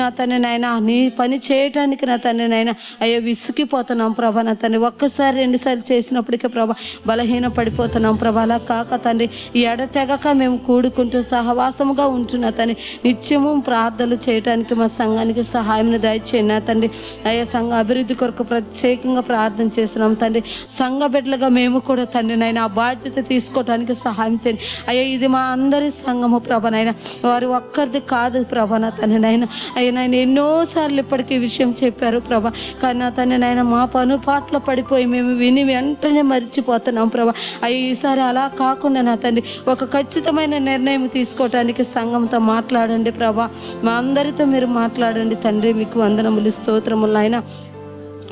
నా తండ్రి నాయన నీ పని చేయటానికి నా తండ్రి నాయన అయ్యా విసిగిపోతున్నాం ప్రభ నా తండ్రి. ఒక్కసారి 2 సార్లు చేసినప్పటికీ ప్రభ బలహీన పడిపోతున్నాం ప్రభ. అలా కాక తండ్రి ఈ ఎడతెగక మేము కూడుకుంటూ సహవాసముగా ఉంటున్నా తండ్రి నిత్యము ప్రార్థనలు చేయడానికి మా సంఘానికి సహాయం దయచేయండి నా తండ్రి. అయ్యా సంఘ అభివృద్ధి కొరకు ప్రత్యేకంగా ప్రార్థన చేస్తున్నాం తండ్రి. సంఘ బిడ్డలుగా మేము కూడా తండ్రి నాయన ఆ బాధ్యత తీసుకోవడానికి సహాయం చేయండి అయ్యా. ఇది మా అందరి సంఘము ప్రభ నాయన, వారు ఒక్కరిది కాదు ప్రభ నా తండ్రి నాయన. అయ్యా నాయన ఎన్నోసార్లు ఇప్పటికీ ఈ విషయం చెప్పారు ప్రభ, కానీ నా తండ్రి నాయన మా పనుపాట్లో పడిపోయి మేము విని వెంటనే మర్చిపోతున్నాం ప్రభ. అయ్యా ఈసారి అలా కాకుండా నా తండ్రి ఒక ఖచ్చితమైన నిర్ణయం తీసుకోవటానికి సంఘంతో మాట్లాడండి ప్రభా. మా అందరితో మీరు మాట్లాడండి తండ్రి. మీకు వందనములు, స్తోత్రములు ఆయన.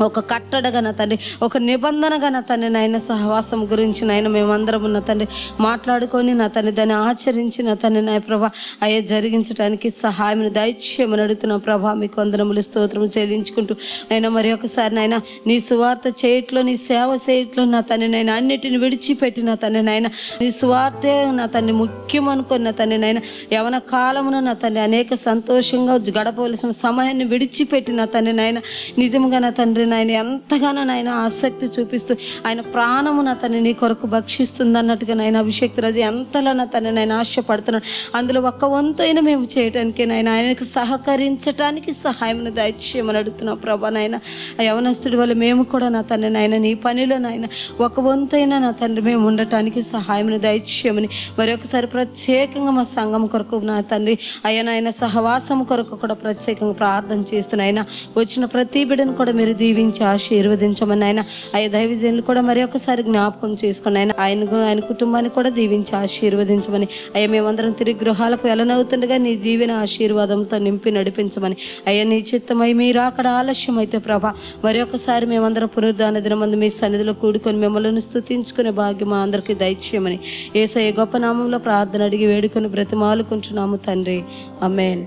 ఒక కట్టడగా నా తండ్రి, ఒక నిబంధనగా నా తండ్రి నాయన సహవాసం గురించి నాయన మేమందరం ఉన్న తండ్రి మాట్లాడుకొని నా తండ్రి దాన్ని ఆచరించి నా తండ్రి నాయ ప్రభా అయ్యా జరిగించడానికి సహాయం దయచేయమని అడుగుతున్నాం ప్రభా. మీకు వందనములు, స్తోత్రము చెల్లించుకుంటూ నాయన మరి ఒకసారి నాయన నీ సువార్త చేయట్లో, నీ సేవ చేయట్లో నా తండ్రి నాయన అన్నిటిని విడిచిపెట్టి నా తండ్రి నాయన నీ సువార్తే నా తండ్రి ముఖ్యం అనుకుని నా తండ్రి నాయన యవన కాలమును నా తండ్రి అనేక సంతోషంగా గడపవలసిన సమయాన్ని విడిచిపెట్టి నా తండ్రి నాయన నిజంగా నా తండ్రి నాయన ఎంతగానో నాయన ఆసక్తి చూపిస్తూ ఆయన ప్రాణము నా తండ్రి నీ కొరకు భక్షిస్తుంది అన్నట్టుగా నాయన అభిషేక్ రాజు ఎంతలా నా తండ్రి నాయన ఆశపడుతున్నాడు. అందులో ఒక్క వంతైనా మేము చేయడానికి నాయన ఆయనకు సహకరించడానికి సహాయం దయచేయమని అడుగుతున్నాం ప్రభా నాయన. యవనస్తుడి వల్ల మేము కూడా నా తండ్రి నాయన నీ పనిలో నాయన ఒక వంతైనా నా తండ్రి మేము ఉండటానికి సహాయం దయచేయమని మరి ఒకసారి ప్రత్యేకంగా మా సంఘం కొరకు నా తండ్రి అయ్యా నాయన సహవాసం కొరకు కూడా ప్రత్యేకంగా ప్రార్థన చేస్తున్నాయన. వచ్చిన ప్రతి బిడ్డను కూడా మీరు దీవించి ఆశీర్వదించమని ఆయన అయ్యా దైవజనులు కూడా మరి ఒకసారి జ్ఞాపకం చేసుకుని ఆయన కుటుంబాన్ని కూడా దీవించి ఆశీర్వదించమని అయ్యా మేమందరం తిరిగి గృహాలకు వెళ్ళనవుతుండగా నీ దీవెన ఆశీర్వాదంతో నింపి నడిపించమని అయ్యా నీ చిత్తమై మీరు అక్కడ ఆలస్యం అయితే ప్రభా మరి ఒకసారి మేమందరం పునరుద్ధాన దినమందు మీ సన్నిధిలో కూడుకొని మిమ్మల్ని స్తుతించుకునే భాగ్యం మా అందరికీ దయచేయమని యేసయ్య గొప్ప నామంలో ప్రార్థన అడిగి వేడుకొని బ్రతిమాలుకుంటున్నాము తండ్రి. ఆమేన్.